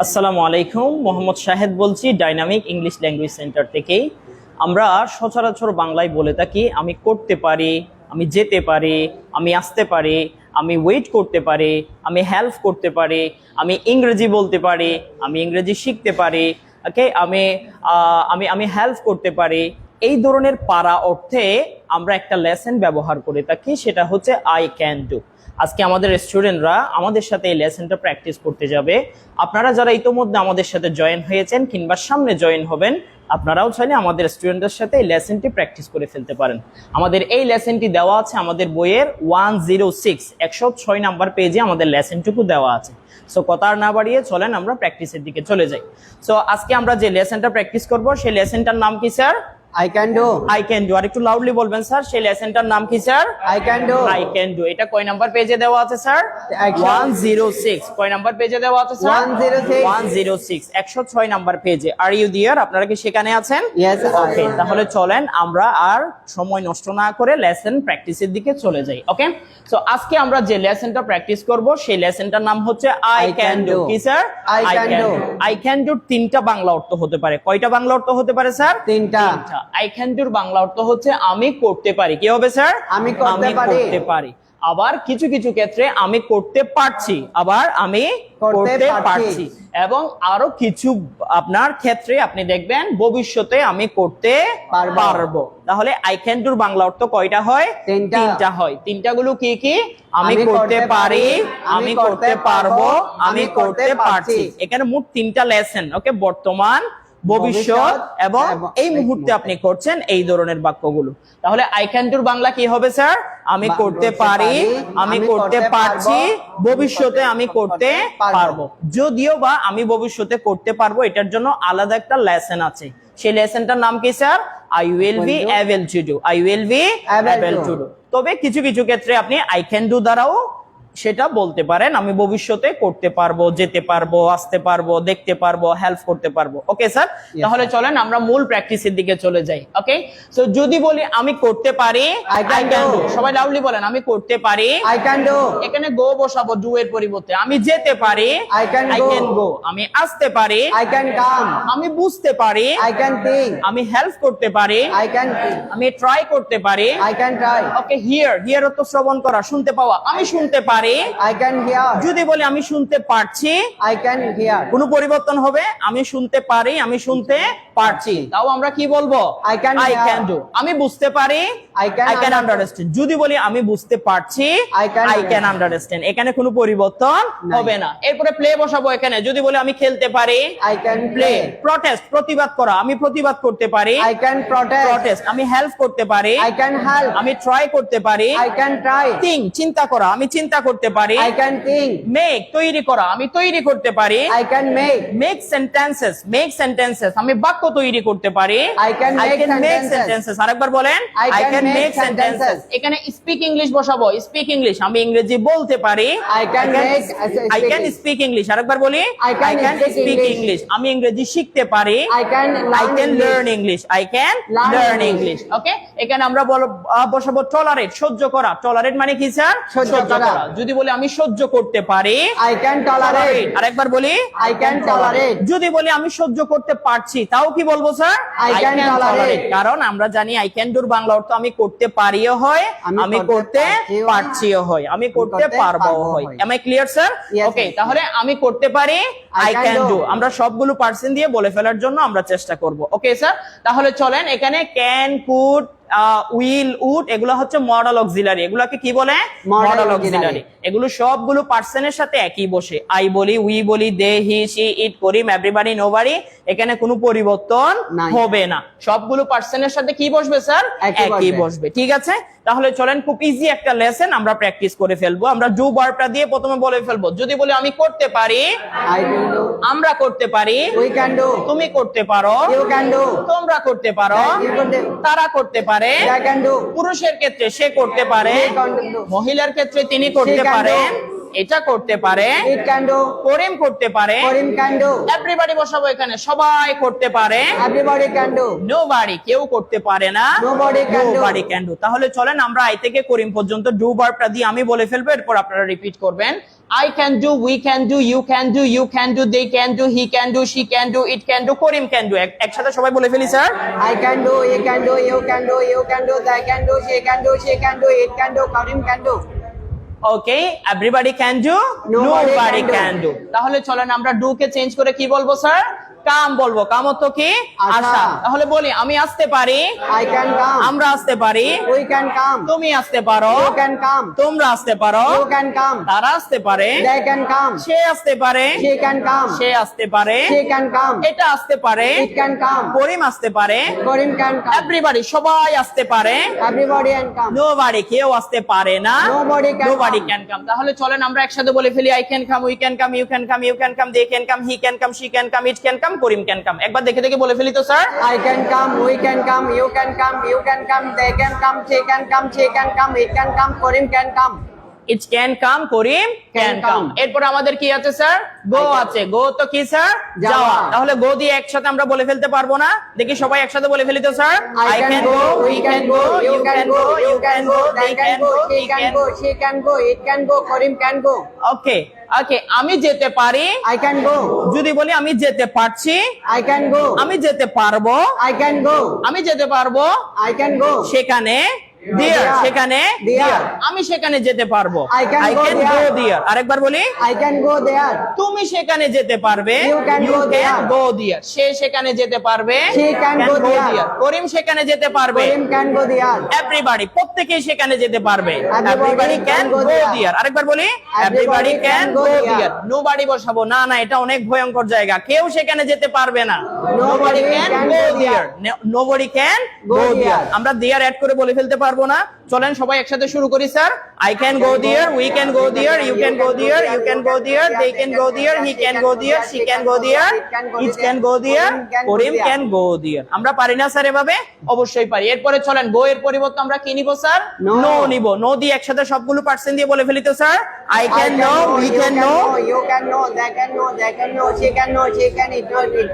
আসসালামু আলাইকুম, মোহাম্মদ শাহেদ বলছি ডাইনামিক ইংলিশ ল্যাঙ্গুয়েজ সেন্টার থেকেই। আমরা সচরাচর বাংলায় বলে থাকি আমি করতে পারি, আমি যেতে পারি, আমি আসতে পারি, আমি ওয়েট করতে পারি, আমি হেল্প করতে পারি, আমি ইংরেজি বলতে পারি, আমি ইংরেজি শিখতে পারি, ওকে, আমি আমি আমি হেল্প করতে পারি। এই ধরনের পারা অর্থে আমরা একটা লেসন ব্যবহার করে থাকি, সেটা হচ্ছে আই ক্যান ডু। আজকে আমাদের স্টুডেন্টরা আমাদের সাথে এই লেসনটা প্র্যাকটিস করতে যাবে। আপনারা যারা ইতোমধ্যে আমাদের সাথে জয়েন হয়েছেন কিংবা সামনে জয়েন হবেন, আপনারাও চাইলে আমাদের স্টুডেন্টদের সাথে এই লেসনটি প্র্যাকটিস করে ফেলতে পারেন। আমাদের এই লেসনটি দেওয়া আছে আমাদের বইয়ের 106 নাম্বার পেজে আমাদের লেসনটুকু দেওয়া আছে। সো কথা আর না বাড়িয়ে চলেন আমরা প্র্যাকটিসের দিকে চলে যাই। সো আজকে আমরা যে লেসনটা প্র্যাকটিস করব সেই লেসনটার নাম কি sir? I can do. I can do. আর একটু লাউডলি বলবেন স্যার, সেই লেসনটার নাম কি sir? I can do. I can do. এটা কয় নাম্বার পেজে দেওয়া আছে স্যার? 106। কয় নাম্বার পেজে দেওয়া আছে স্যার? 106 106 নাম্বার পেজে। Are you there? আপনারা কি সেখানে আছেন? Yes, ওকে, তাহলে চলেন আমরা আর সময় নষ্ট না করে লেসন প্র্যাকটিসের দিকে চলে যাই। ওকে, সো আজকে আমরা যে লেসনটা প্র্যাকটিস করব সেই লেসনটার নাম হচ্ছে আই ক্যান ডু। কি sir? I can do. I can do তিনটা বাংলা অর্থ হতে পারে। কয়টা বাংলা অর্থ হতে পারে স্যার? তিনটা। আই ক্যান ডুর বাংলা অর্থ হচ্ছে আমি করতে পারি। কি হবে স্যার? আমি করতে পারি। আবার কিছু কিছু ক্ষেত্রে আমি করতে পারছি, আবার আমি করতে পারছি। এবং আরো কিছু আপনার ক্ষেত্রে আপনি দেখবেন ভবিষ্যতে আমি করতে পারবো। তাহলে আই ক্যান ডুর বাংলা অর্থ কয়টা হয়? তিনটা হয়। তিনটাগুলো কি কি? আমি করতে পারি, আমি করতে পারবো, আমি করতে পারছি। এখানে মোট তিনটা লেসন। ওকে, বর্তমান, ভবিষ্যৎ এবং এই মুহূর্তে আপনি করছেন এই ধরনের বাক্যগুলো। তাহলে আই ক্যান ডুর বাংলা কি হবে স্যার? আমি করতে পারি, আমি করতে পারছি, ভবিষ্যতে আমি করতে পারবো। যদিও বা আমি ভবিষ্যতে করতে পারবো এটার জন্য আলাদা একটা লেসন আছে। সেই লেসনটার নাম কি sir? I will be able to do. I will be able to do. তবে কিছু কিছু ক্ষেত্রে আপনি আই ক্যান ডু দ্বারাও সেটা বলতে পারেন আমি ভবিষ্যতে করতে পারবো, যেতে পারবো, আসতে পারবো, দেখতে পারবো, হেল্প করতে পারবো। ওকে স্যার, তাহলে চলেন আমরা মূল প্র্যাকটিসের দিকে চলে যাই। ওকে, সো যদি বলি আমি করতে পারি, I can do. সবাই লাউডলি বলেন আমি করতে পারি। I can do. এখানে গো বসাবো ডু এর পরিবর্তে। আমি যেতে পারি, I can go. আমি আসতে পারি, I can come. আমি বুঝতে পারি, I can think. আমি হেল্প করতে পারি, I can think. আমি ট্রাই করতে পারি। I can try. Okay, here অর্থ শ্রবণ করা, শুনতে পাওয়া। আমি শুনতে পারি। I can hear. যদি বলি আমি শুনতে পারছি, I can hear. কোনো পরিবর্তন হবে? আমি শুনতে পারি, আমি শুনতে পারছি। তাও আমরা কি বলবো? I can I hear. Can do. আমি বুঝতে পারি, I can আন্ডারস্ট্যান্ড। যদি বলি আমি বুঝতে পারছি, I can আন্ডারস্ট্যান্ড। এখানে কোনো পরিবর্তন হবে না। এরপরে প্লে বসাবো এখানে। যদি বলি আমি খেলতে পারি, I can play. play. Protest, প্রতিবাদ করা, আমি প্রতিবাদ করতে পারি, I can protest. আমি হেল্প করতে পারি, I can help. আমি ট্রাই করতে পারি, I can try. চিন্তা করা, আমি চিন্তা করতে পারি, I can think. মেক, তৈরি করা, আমি তৈরি করতে পারি, I can make. Make sentences, আমি বাক্য তৈরি করতে পারি, I can make make sentences. Sentences. আরেকবার বলেন, I I can can make make sentences. sentences. এখানে স্পিক ইংলিশ বসাবো। স্পিক ইংলিশ, আমি ইংরেজি বলতে পারি। I can make I can speak English. আরেকবার বলি, I can speak speak English, আমি ইংরেজি শিখতে পারি। I can learn English, I can Learn learn English. English. Okay, এখানে আমরা বসাবো টলারেট, সহ্য করা। টলারেট মানে কি স্যার? সহ্য করা। যদি বলি আমি সহ্য করতে পারি, I can tolerate. আরেকবার বলি, I can tolerate. যদি বলি আমি সহ্য করতে পারছি, তাও কি বলবো স্যার? I can tolerate. কারণ আমরা জানি আই ক্যান ডুর বাংলা অর্থ আমি করতে পারিও হয়, আমি করতে পারছিও হয়, আমি করতে পারবো হয়। Am I clear sir? Yes, okay, sir. তাহলে আমি করতে পারি, I I can can do. Do. আমরা সবগুলো পার্সেন্ট দিয়ে বলে ফেলার জন্য আমরা চেষ্টা করব। ওকে স্যার, তাহলে চলেন এখানে ক্যান, কুড, উইল, উড এগুলো হচ্ছে মডেল অক্সিলারি। এগুলোকে কি বলে? Modal auxiliary. এগুলো সবগুলো পার্সনের সাথে একই বসে। আই বলি, উই বলি, they, he, she, it, Karim, everybody, nobody. এখানে কোনো পরিবর্তন হবে না। সবগুলো পার্সনের সাথে কি বসবে স্যার? একই বসবে। ঠিক আছে, তাহলে চলেন খুব ইজি একটা লেসন আমরা প্র্যাকটিস করে ফেলবো। আমরা ডু ভার্বটা দিয়ে প্রথমে বলে ফেলবো। যদি বলি আমি করতে পারি, I can do. আমরা করতে পারি, We can do. তুমি করতে পারো, You can do. তোমরা করতে পারো, You can do. তারা করতে পারে, I can do. পুরুষের ক্ষেত্রে সে করতে পারে, They can do. মহিলার ক্ষেত্রে তিনি করতে She can পারেন, do. এটা করতে পারে, It can do. করিম করতে পারে, Karim can do. এভরিবডি বসাবো এখানে, সবাই করতে পারে, Everybody can do. নোবডি কেউ করতে পারে না, Nobody can do. Nobody can do. তাহলে চলেন আমরা আই থেকে করিম পর্যন্ত ডু ভার্বটা দিয়ে আমি বলে ফেলবো, এরপর আপনারা রিপিট করবেন। I can do, we can do, you can do, you can do, they can do, he can do, she can do, it can do, Karim can do। একসাথে সবাই বলে ফেলি sir. I can do, he can do, you can do, you can do, they can do, she can do, she can do, it can do, Karim can do. Okay, everybody can do, Nobody nobody can do. Can do. তাহলে চলেন আমরা do K change করে কি বলবো sir? কাম বলবো। কাম অর্থ কি? আসা। আসা। তাহলে বলি আমি আসতে পারি, I can come. আমরা আসতে পারি, We can come. তুমি আসতে পারো, You can come. তোমরা আসতে পারো, You can come. তারা আসতে পারে, They can come. সে আসতে পারে, She can come. সে আসতে পারে, She can come. এটা আসতে পারে, It can come. করিম আসতে পারে, Karim can come. এভরিবডি সবাই আসতে পারে, Everybody can come. নোবডি কেউ আসতে পারে না, Nobody can nobody come. Can come. তাহলে চলেন আমরা একসাথে বলে ফেলি I can come, we can come, you can come, you can come, they can come, he can come, she can come, it can come, Karim can come. একবার দেখে দেখে বলে ফেলি তো sir. I can come, we can come, you can come, you can come, they can come, she can come, it can come, Karim can come. It can come, Karim can Can come. come. এরপর আমাদের কি আছে sir? গো আছে। গো তো কি sir? যাওয়া। যাওয়া। তাহলে গো দিয়ে একসাথে আমরা বলে ফেলতে পারবো না? দেখি সবাই একসাথে বলে ফেলি তো sir. I can go, we can go, you can go, you can go, they can go, she can go, she can go, it can go, Karim can go. ওকে ওকে, আমি যেতে পারি, I can go, যদি বলি আমি যেতে পারছি, I can go, আমি যেতে পারবো, I can go, আমি যেতে পারবো I can go, সেখানে, দেয়ার, There. সেখানে, There. দেয়ার, আমি সেখানে যেতে পারবো, I can go there. There. আরেকবার বলি, I can go there, তুমি সেখানে যেতে পারবে, You can go there. go there, সে সেখানে যেতে পারবে, She can go there. করিম সেখানে যেতে পারবে, Karim can go there, everybody প্রত্যেকেই সেখানে যেতে পারবে, Everybody everybody can can go go there. There. আরেকবার বলি, Everybody everybody can can go go there. there. Nobody বসাবো না, না এটা অনেক ভয়ঙ্কর জায়গা, কেউ সেখানে যেতে পারবে না। Nobody can can go go there, nobody can Go go there. There. আমরা দেয়ার অ্যাড করে বলে ফেলতে পারবো না। চলেন সবাই একসাথে শুরু করি sir. I can go there, we can go there, you can go there, you can go there, they can go there, he can go there, she can go there, it can go there, Karim can go there. আমরা পারি না sir এভাবে? অবশ্যই পারি। এরপরে চলেন গো এর পরিবর্তে আমরা কি নিব স্যার? No. নো নিব। নো দিয়ে একসাথে সবগুলো পার্সেন্ট দিয়ে বলে ফেলি তো sir. I I can know, we you can know, you can know, they can know, they can know, she can know, she can, it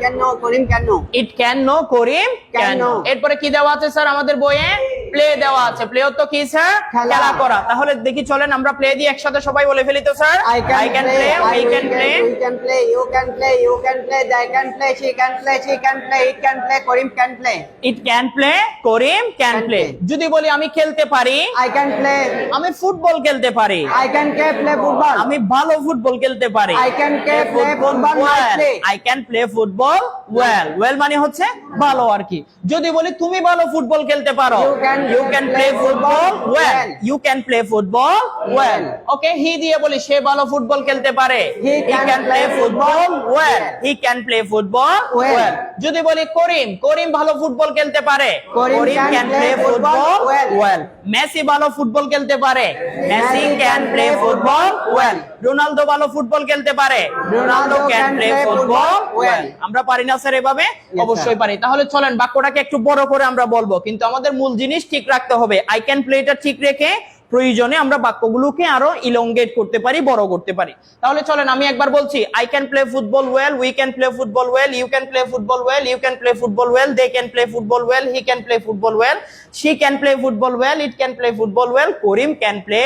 can know, Karim can know. It can know, Karim can know. know. এরপরে কি দেওয়া আছে sir আমাদের বইয়ে? Play দেওয়া আছে। Play তো কি স্যার? খেলা। খেলা করা। তাহলে দেখি চলেন আমরা প্লে দিয়ে একসাথে সবাই বলে ফেলি তো sir. I can play, we can play, we can play, you can play, you can play, they can play, she can play, it can play, Karim can play. It can play, Karim can Can play. play. যদি বলি আমি খেলতে পারি, I can play, আমি football খেলতে পারি, I can play football. আমি ভালো ফুটবল খেলতে পারি, I can play football nicely. I can play football well. Well মানে হচ্ছে ভালো আর কি। যদি বলি তুমি ভালো ফুটবল খেলতে পারো, You can can play play football football well, well. You can play football well. Okay, he দিয়ে বলি সে ভালো ফুটবল খেলতে পারে, He he can can play play football football well, well. He can play football Well. Well. যদি বলি করিম, করিম ভালো ফুটবল খেলতে পারে, Karim can can play play football football well. Well. Messi ভালো ফুটবল খেলতে পারে, Messi Messi can can play play football football well. Ronaldo ভালো ফুটবল খেলতে পারে, Ronaldo can play football well. আমরা পারি না স্যার এভাবে? অবশ্যই পারি। তাহলে চলেন বাক্যটাকে একটু বড় করে আমরা বলবো, কিন্তু আমাদের মূল জিনিস ঠিক রাখতে হবে। আই ক্যান প্লেটা ঠিক রেখে প্রয়োজনে আমরা বাক্যগুলোকে আরো ইলংগেট করতে পারি, বড় করতে পারি। তাহলে চলেন আমি একবার বলছি, I can play football well, we can play football well, you can play football well, you can play football well, they can play football well, he can play football well, she can play football well, it can play football well, Karim can play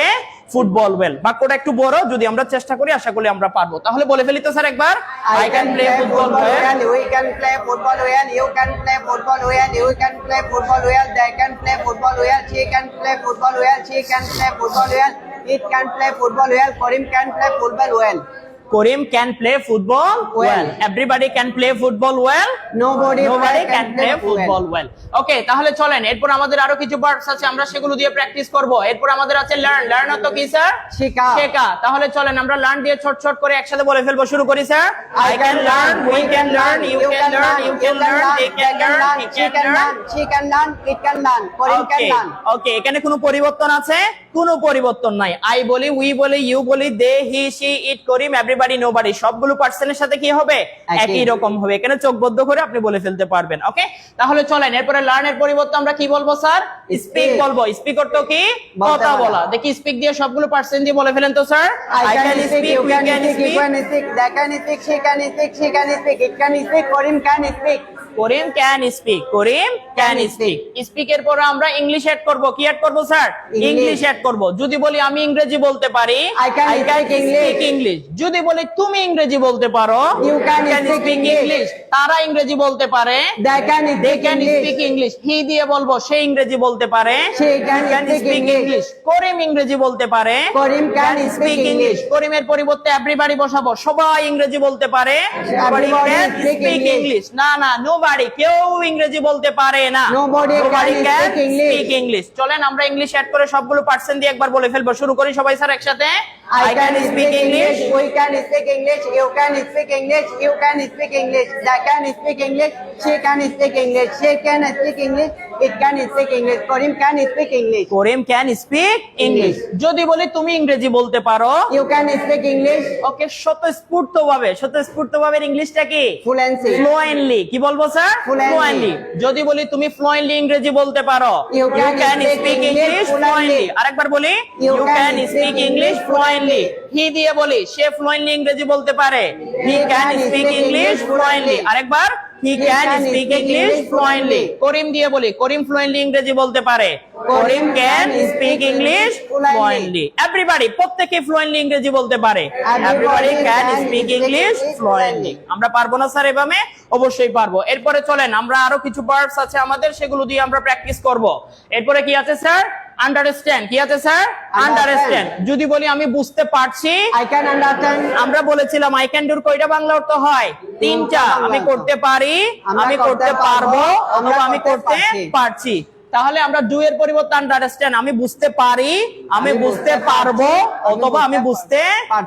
football well. বাক্যটা একটু বড়, যদি আমরা চেষ্টা করি আশা করি আমরা পারবো। তাহলে বলে ফেলি তো স্যার একবার, I can play football well, we can play football well, you can play football well, you can play football well, they can play football well, she can play football well, she can play football well, it can play football well, Karim can play football well. Karim can play football well, everybody can play football well, Nobody can play football well. Okay, তাহলে চলেন এরপর আমাদের আরো কিছু ওয়ার্ডস আছে, আমরা সেগুলো দিয়ে প্র্যাকটিস করব। এরপর আমাদের আছে লার্ন। লার্ন তো কি স্যার? শেখা। শেখা। তাহলে চলেন আমরা লার্ন দিয়ে ছোট ছোট করে একসাথে বলে ফেলবো। শুরু করি sir. I can learn, we can learn, you can learn, you can learn, they can learn, he can learn, she can learn, it can learn, Karim can learn. Okay, এখানে কোনো পরিবর্তন আছে? কোনো পরিবর্তন নাই। আই বলি, উই বলি, you বলি, they, he, she, it, Karim, everybody, nobody, সবগুলো পার্সনের সাথে কি হবে? একই রকম হবে। এখানে চোখবদ্ধ করে আপনি বলে ফেলতে পারবেন। ওকে, তাহলে চলেন এরপরে লার্ন এর পরিবর্তে আমরা কি বলবো স্যার? স্পিক বলবো। স্পিক অর্থ কি? কথা বলা। দেখি স্পিক দিয়ে সবগুলো পার্সেন্ট দিয়ে বলে ফেলেন তো sir. I can speak, you can speak, you can speak, they can speak, she can speak, she can speak, it can speak, Karim can speak. Karim can speak, Karim can speak. স্পিকের পরে আমরা English add করব। কি add করব sir? English add করব। যদি বলি আমি ইংরেজি বলতে পারি, I can speak ইংলিশ। যদি বলি তুমি ইংরেজি বলতে পারো, You can speak speak English. তারা ইংরেজি বলতে পারে, They can they speak can English. Speak English. হি দিয়ে বলবো সে ইংরেজি বলতে পারে, She can speak speak English. English. করিম ইংরেজি বলতে পারে, Karim can speak English. করিমের পরিবর্তে এভরিবডি বসাবো। সবাই ইংরেজি বলতে পারে, Everybody can speak speak English. English। না না, নোবডি, কেউ ইংরেজি বলতে পারে না। Nobody can speak English. speak English। চলেন আমরা ইংলিশ অ্যাড করে সবগুলো পার্সেন্ট দিয়ে একবার বলে ফেলবো। শুরু করি সবাই স্যার একসাথে। I can speak English, we can speak English, you can speak English, you can speak English, they can speak English, she can speak English, she can speak English, it can speak English, Karim can speak English. Karim can speak English. যদি বলি তুমি ইংরেজি বলতে পারো, You can speak English ওকে, স্বতঃস্ফূর্তভাবে ইংলিশটা কি? fluently. Fluently. কি বলবো স্যার? Fluently. ফ্লুয়েন্টলি। যদি বলি তুমি ফ্লুয়েন্টলি ইংরেজি বলতে পারো, You can speak speak English English fluently. fluently. আরেকবার বলি, You you can can speak speak English English fluently. fluently. হি দিয়ে বলি সে ফ্লুয়েন্টলি ইংরেজি বলতে পারে, হি He can can speak speak English English fluently. fluently. আরেকবার, he can speak English fluently. করিম দিয়ে বলি করিম ফ্লুয়েন্টলি ইংরেজি বলতে পারে, করিম can speak English fluently. Everybody, প্রত্যেকে ফ্লুয়েন্টলি ইংরেজি বলতে পারে, everybody can speak English fluently. আমরা পারবো না স্যার এভাবে? অবশ্যই পারবো। এরপরে চলেন আমরা আরো কিছু ভার্বস আছে আমাদের, সেগুলো দিয়ে আমরা প্র্যাকটিস করব। এরপরে কি আছে স্যার? আন্ডারস্ট্যান্ড। কি আছে স্যার? আন্ডারস্ট্যান্ড। যদি বলি আমি বুঝতে পারছি, I can understand. আমরা বলেছিলাম আই ক্যান ডুর কয়টা বাংলা অর্থ হয়? তিনটা। আমি করতে পারি, আমি করতে পারবো, অথবা আমি করতে পারছি। তাহলে আমরা ডু এর পরিবর্তে আন্ডারস্ট্যান্ড। আমি বুঝতে পারি, আমি বুঝতে পারবো, অথবা আমি বুঝতে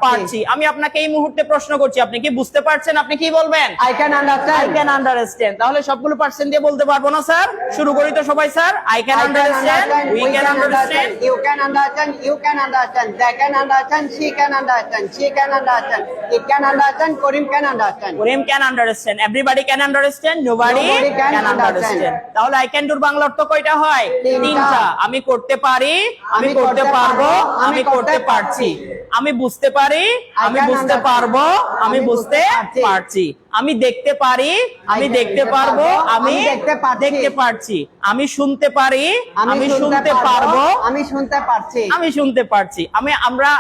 পারছি। আমি আপনাকে এই মুহূর্তে প্রশ্ন করছি, আপনি কি বুঝতে পারছেন? আপনি কি বলবেন? I can I understand. Can understand. তাহলে সবগুলো পার্সেন্ট দিয়ে বলতে পারবো না স্যার? শুরু করি তো সবাই sir. I can I can understand, understand, we can understand, you can understand, you can understand, they can understand, she can understand, she can understand, it can understand, Karim can understand. Karim can understand, everybody can understand, nobody Nobody can can understand. তাহলে I ক্যান ডুর বাংলা অর্থ কয়টা হয়? তিনটা। আমি করতে পারি, আমি করতে পারবো, আমি করতে পারছি। আমি বুঝতে পারি, আমি বুঝতে পারবো, আমি বুঝতে পারছি। আমি দেখতে পারি, আমি দেখতে পারবো, আমি দেখতে পারছি। আমি শুনতে পারি, আমি শুনতে পারবো, আমি শুনতে পারছি। আমি শুনতে পারছি।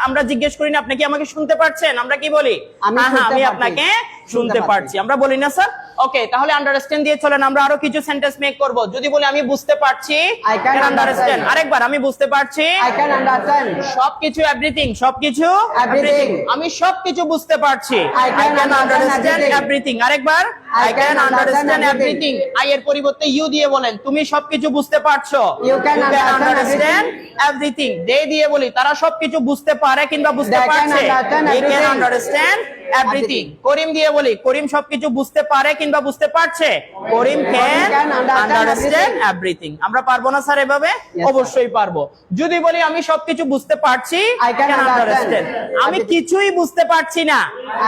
আমরা জিজ্ঞেস করি না আপনি কি আমাকে শুনতে পারছেন? আমরা কি বলি? আমি হ্যাঁ হ্যাঁ, শুনতে আমি পারছি। আপনাকে শুনতে পারছি। আমরা বলি না স্যার? ওকে, তাহলে আন্ডারস্ট্যান্ড দিয়ে চলেন আমরা আরো কিছু সেন্টেন্স মেক করব। যদি বলি আমি বুঝতে পারছি, I can understand. আরেকবার, আমি বুঝতে পারছি, I can understand. সবকিছু এভরিথিং, সবকিছু Everything. আমি সবকিছু বুঝতে পারছি। I can understand everything. আরেকবার, I I can can understand understand everything. I এর পরিবর্তে ইউ দিয়ে বলেন তুমি সবকিছু বুঝতে পারছো। You can understand understand everything. They দিয়ে বলি তারা সবকিছু বুঝতে পারে কিংবা বুঝতে They can পারছে। understand They can everything. understand everything. করিম দিয়ে বলি করিম সবকিছু বুঝতে পারে কিংবা বুঝতে পারছে। Karim can can understand understand everything. আমরা পারবো না স্যার এভাবে? sir. অবশ্যই পারবো। যদি বলি আমি সবকিছু বুঝতে পারছি, I can understand আমি everything. কিছুই বুঝতে পারছি না,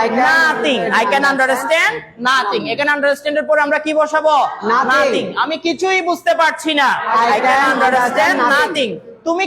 I can nothing. I can understand nothing. এখানে আন্ডারস্ট্যান্ড এর পরে আমরা কি বসাবো? Nothing. আমি কিছুই বুঝতে পারছি না, I I can can understand understand nothing. তুমি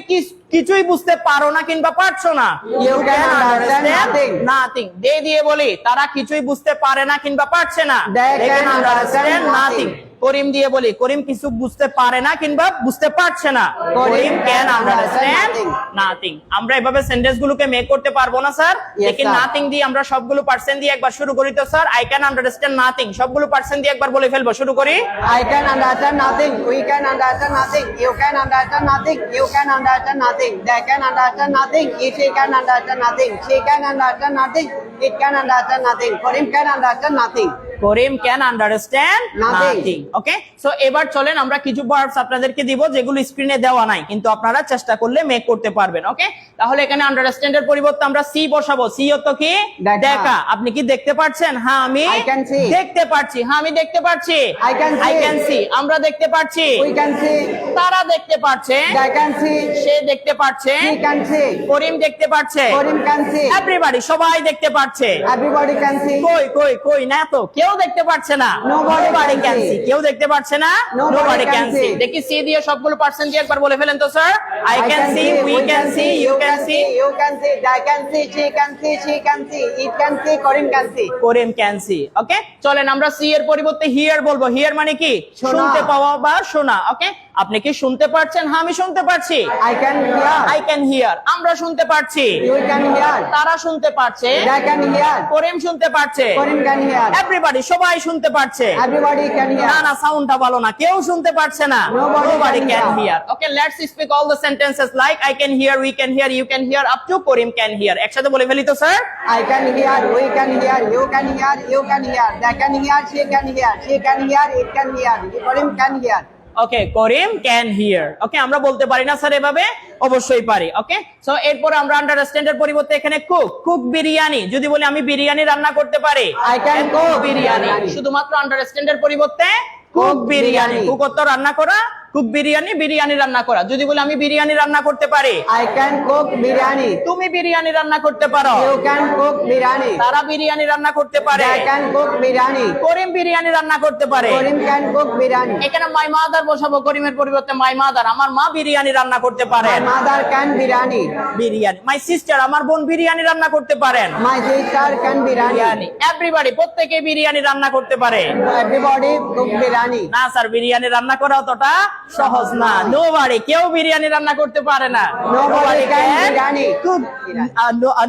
কিছুই বুঝতে পারো না কিংবা পারছো না, You can understand nothing. Nothing. They দিয়ে বলি তারা কিছুই বুঝতে পারে না কিংবা পারছে না, They They can understand nothing. nothing. করিম দিয়ে বলি করিম কিছু বুঝতে পারে না কিংবা বুঝতে পারছে না, করিম ক্যান আন্ডারস্ট্যান্ড নাথিং। আমরা এভাবে সেন্টেন্স গুলোকে মেক করতে পারবো না স্যার? Yes, লেকিন sir. নাথিং দিয়ে আমরা সবগুলো পার্সেন্ট দিয়ে একবার শুরু করি তো sir. I can understand nothing সবগুলো পার্সেন্ট দিয়ে একবার বলে ফেলবো। শুরু করি। I can understand nothing. We can understand nothing. You can understand nothing. You can understand nothing. They can understand nothing. It can understand nothing. She can understand nothing. It can understand nothing. Karim can understand nothing. Karim can understand Nothing. Nothing. Okay, so এবার চলেন আমরা কিছু verbs আপনাদেরকে দিব যেগুলো স্ক্রিনে দেওয়া নাই, কিন্তু আপনারা চেষ্টা করলে মেক করতে পারবেন। ওকে, তাহলে এখানে আন্ডারস্ট্যান্ড এর পরিবর্তে আমরা সি বসাবো। সি অর্থ কি? দেখা। দেখা। আপনি কি দেখতে পাচ্ছেন? হ্যাঁ আমি I can see. দেখতে পাচ্ছি। হ্যাঁ আমি দেখতে পাচ্ছি। I can see. I can C. আমরা দেখতে পাচ্ছি। We can see. তারা দেখতে পাচ্ছে। They can see. সে দেখতে পাচ্ছে। He can see. করিম দেখতে পাচ্ছে। Karim can see. এভরিবডি সবাই দেখতে পাচ্ছে। Everybody can see. কই কই কই না তো কেউ দেখতে পাচ্ছে না। Nobody can see. কেউ দেখতে পাচ্ছে না। Nobody can can see. see. দেখি সি দিয়ে সবগুলো পার্সেন্ট দিয়ে একবার বলে ফেলেন তো sir. I can see, we can see, you can see. You can see. They can see. She can see. She can see. It can see. Karim can see. Karim can see. Okay, চলেন আমরা C এর পরিবর্তে here বলবো। Here মানে কি? শোনা। শুনতে পাওয়া বা শোনা। ওকে, আপনি কি শুনতে পাচ্ছেন? হ্যাঁ আমি শুনতে পাচ্ছি। I can hear. I can here. আমরা শুনতে পাচ্ছি। You can hear. তারা শুনতে পাচ্ছে। They can hear. করিম শুনতে পাচ্ছে। Karim can hear. এভরিবডি সবাই শুনতে পাচ্ছে। Everybody can hear. না না সাউন্ডটা ভালো না, কেউ শুনতে পারছে না। Nobody can can hear. hear. Okay, let's speak all the sentences like I can hear, we can hear, you can hear up to Karim can hear. একসাথে বলে ফেলি তো sir. I can hear. We can hear. You can hear. You can hear. They can hear. She can hear. She can hear. It can hear. Karim can hear. Okay, Karim can hear. Okay, আমরা বলতে পারি না sir এভাবে? অবশ্যই পারি। ওকে, so এরপর আমরা understand এর পরিবর্তে এখানে কুক। কুক বিরিয়ানি। যদি বলি আমি বিরিয়ানি রান্না করতে পারি, I can cook biryani. biryani. শুধুমাত্র আন্ডারস্ট্যান্ড এর পরিবর্তে cook Cook biryani. biryani. Cook অর্থ রান্না করা, কুক বিরিয়ানি বিরিয়ানি রান্না করা। যদি বলি আমি বিরিয়ানি রান্না করতে পারি, I can cook biryani. তুমি বিরিয়ানি রান্না করতে পারো। You can cook biryani. তারা বিরিয়ানি রান্না করতে পারে। They can cook biryani. করিম বিরিয়ানি রান্না করতে পারে। Karim can cook biryani. এখানে মাই মাদার বসাবো, করিমের পরিবর্তে মাই মাদার। আমার মা বিরিয়ানি রান্না করতে পারেন। My mother can biryani. Biryani. My sister, আমার বোন বিরিয়ানি রান্না করতে পারেন। My sister can biryani. Biryani. Everybody, প্রত্যেকে বিরিয়ানি রান্না করতে পারে। Everybody cook biryani. না স্যার, বিরিয়ানি রান্না করা অতটা সহজ না। নোবডি, কেউ বিরিয়ানি রান্না করতে পারে না। Nobody can biryani. cook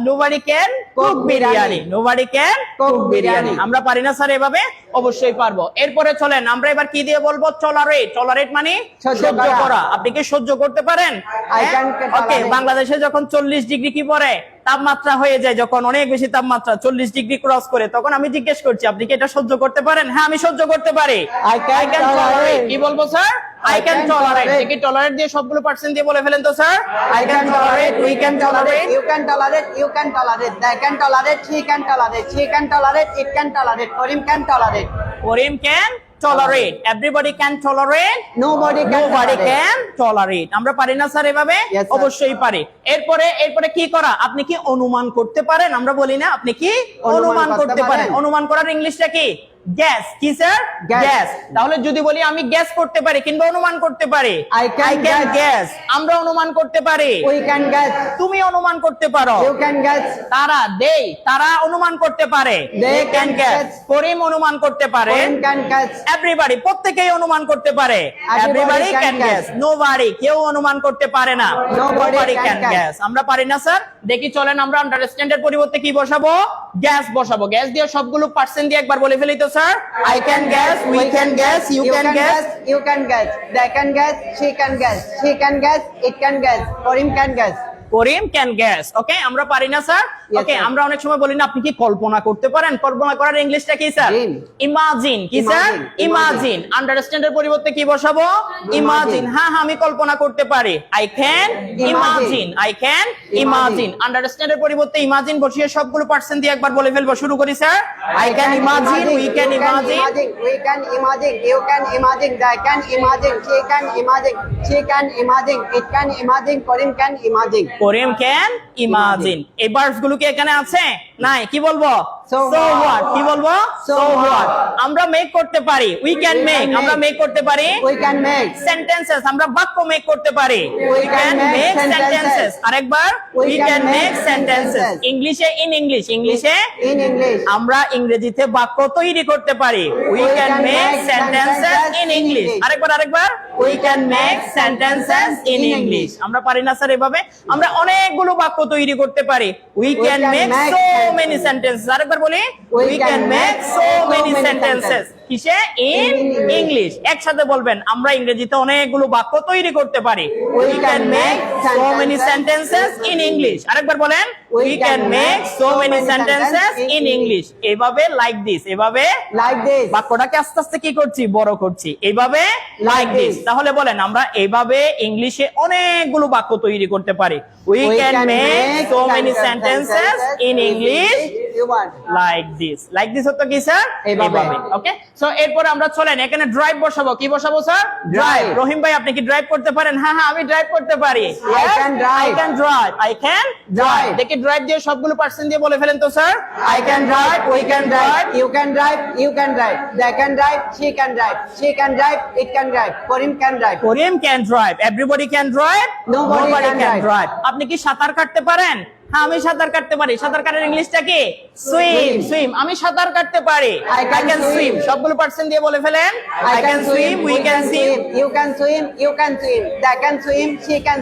nobody can cook biryani. nobody can Cook cook biryani. biryani. আমরা পারি না স্যার এভাবে? অবশ্যই পারবো। এরপরে চলেন আমরা এবার কি দিয়ে বলবো? টলারেট। টলারেট মানে সহ্য সহ্য করা। করা। আপনি কি সহ্য করতে পারেন? I can okay, tolerate. বাংলাদেশে যখন 40 ডিগ্রি কি পড়ে, তাপমাত্রা হয়ে যায়, যখন অনেক বেশি তাপমাত্রা 40 ডিগ্রি ক্রস করে, তখন আমি জিজ্ঞেস করছি আপনি কি এটা সহ্য করতে পারেন? হ্যাঁ আমি সহ্য করতে পারি। I can tolerate. কি বলবো sir? I can tolerate। tolerate. দেখি টলারেট দিয়ে সবগুলো পার্সেন্ট দিয়ে বলে ফেলেন তো sir. I can tolerate. we can tolerate। You can tolerate. You can tolerate. They can tolerate. She can tolerate. She can tolerate. It can tolerate. Karim can tolerate. Karim can tolerate। everybody can tolerate। Nobody can nobody tolerate. can tolerate। আমরা পারি না sir এভাবে? Yes, sir. অবশ্যই পারি। এরপরে কি করা? আপনি কি অনুমান করতে পারেন? আমরা বলি না আপনি কি অনুমান করতে পারেন? অনুমান করার ইংলিশটা কি? গ্যাস। কি স্যার? Guess. গ্যাস। তাহলে যদি বলি আমি গ্যাস করতে পারি কিংবা অনুমান করতে পারি, I can গ্যাস। আমরা অনুমান করতে পারি। We can guess. তুমি অনুমান করতে পারো। You can guess. তারা অনুমান করতে পারে। They can guess। guess. করিম অনুমান করতে পারে। Karim can guess. এভরিবডি, প্রত্যেকেই অনুমান করতে পারে। Everybody everybody can can gas. guess. Nobody, কেউ অনুমান করতে পারে না। Nobody can can guess. Gas. আমরা পারি না স্যার? দেখি চলেন আমরা আন্ডারস্ট্যান্ড এর পরিবর্তে কি বসাবো? গ্যাস বসাবো। গ্যাস দিয়ে সবগুলো পার্সেন্ট দিয়ে একবার বলে ফেলি তো sir. I can guess, we can guess, you can guess। You can guess. They can guess. She can guess. She can guess. It can guess. Karim can guess. Karim can guess. Okay, আমরা পারি না sir? Yes, okay, sir. আমরা অনেক সময় বলি না আপনি কি কল্পনা করতে পারেন? কল্পনা করার ইংলিশটা কি স্যার? Dream. ইমাজিন। কি স্যার? Imagine. ইমাজিন। আন্ডারস্ট্যান্ড এর পরিবর্তে কি বসাবো? ইমাজিন। হ্যাঁ আমি কল্পনা করতে পারি। I can imagine. I can imagine. Understand এর পরিবর্তে ইমাজিন বসিয়ে সবগুলো পার্সেন্ট দিয়ে একবার বলে ফেলবো। শুরু করি sir. I can imagine, we can imagine. We can imagine. You can imagine. They can imagine. She can imagine. She can imagine. It can imagine. Karim can imagine. Karim can imagine. এই verbs গুলো কি এখানে আছে? নাই। কি বলবো? So what? কি বলবো? So what? আমরা মেক করতে পারি। We can make. আমরা মেক করতে পারি We can make. সেন্টেন্সেস। আমরা বাক্য মেক করতে পারি। We can make sentences. আরেকবার We we can can make make sentences. sentences. ইংলিশে ইংলিশে In English. আমরা ইংরেজিতে বাক্য তৈরি করতে পারি। We can make sentences in English. আরেকবার we can make sentences in English. আমরা পারি না স্যার এভাবে? আমরা অনেকগুলো বাক্য তৈরি করতে পারি। We can can make make so sentences. Many sentences. আরেকবার বলি We we can can make make so so many many sentences. sentences. কিসে? In English. একসাথে বলবেন, আমরা ইংরেজিতে অনেকগুলো বাক্য তৈরি করতে পারি। We can make so many sentences in English. আরেকবার বলেন, we can make so many sentences in English. এইভাবে লাইক দিস, এভাবে like this, বাক্যটাকে আস্তে আস্তে কি করছি? বড় করছি। এইভাবে লাইক দিস। তাহলে বলেন, আমরা এইভাবে ইংলিশে অনেকগুলো বাক্য তৈরি করতে পারি। We can make so many sentences in English you want like this. Like this হতো কি স্যার? এইভাবে। ওকে, সো এরপর আমরা চলেন এখানে ড্রাইভ বসাবো। কি বসাবো স্যার? ড্রাইভ। রহিম ভাই, আপনি কি ড্রাইভ করতে পারেন? হ্যাঁ হ্যাঁ, আমি ড্রাইভ করতে পারি। I can drive. I can drive. I can drive. Drive. দেখি ড্রাইভ দিয়ে সবগুলো পার্সেন্ট দিয়ে বলে ফেলেন তো sir. I can drive, we can drive, you can drive, you can drive, they can drive, she can drive, it can drive, Karim can drive. Karim can drive. Everybody can drive. Nobody can drive. আপনি কি সাঁতার কাটতে পারেন? হ্যাঁ, আমি সাঁতার কাটতে পারি। সাঁতার কাটার ইংলিশটা কি? সুইম। সুইম। আমি সাঁতার কাটতে পারি। I can swim. swim. সবগুলো পার্সেন্ট দিয়ে বলে ফেলেন। I can swim, we can swim. you can swim, they can swim, she can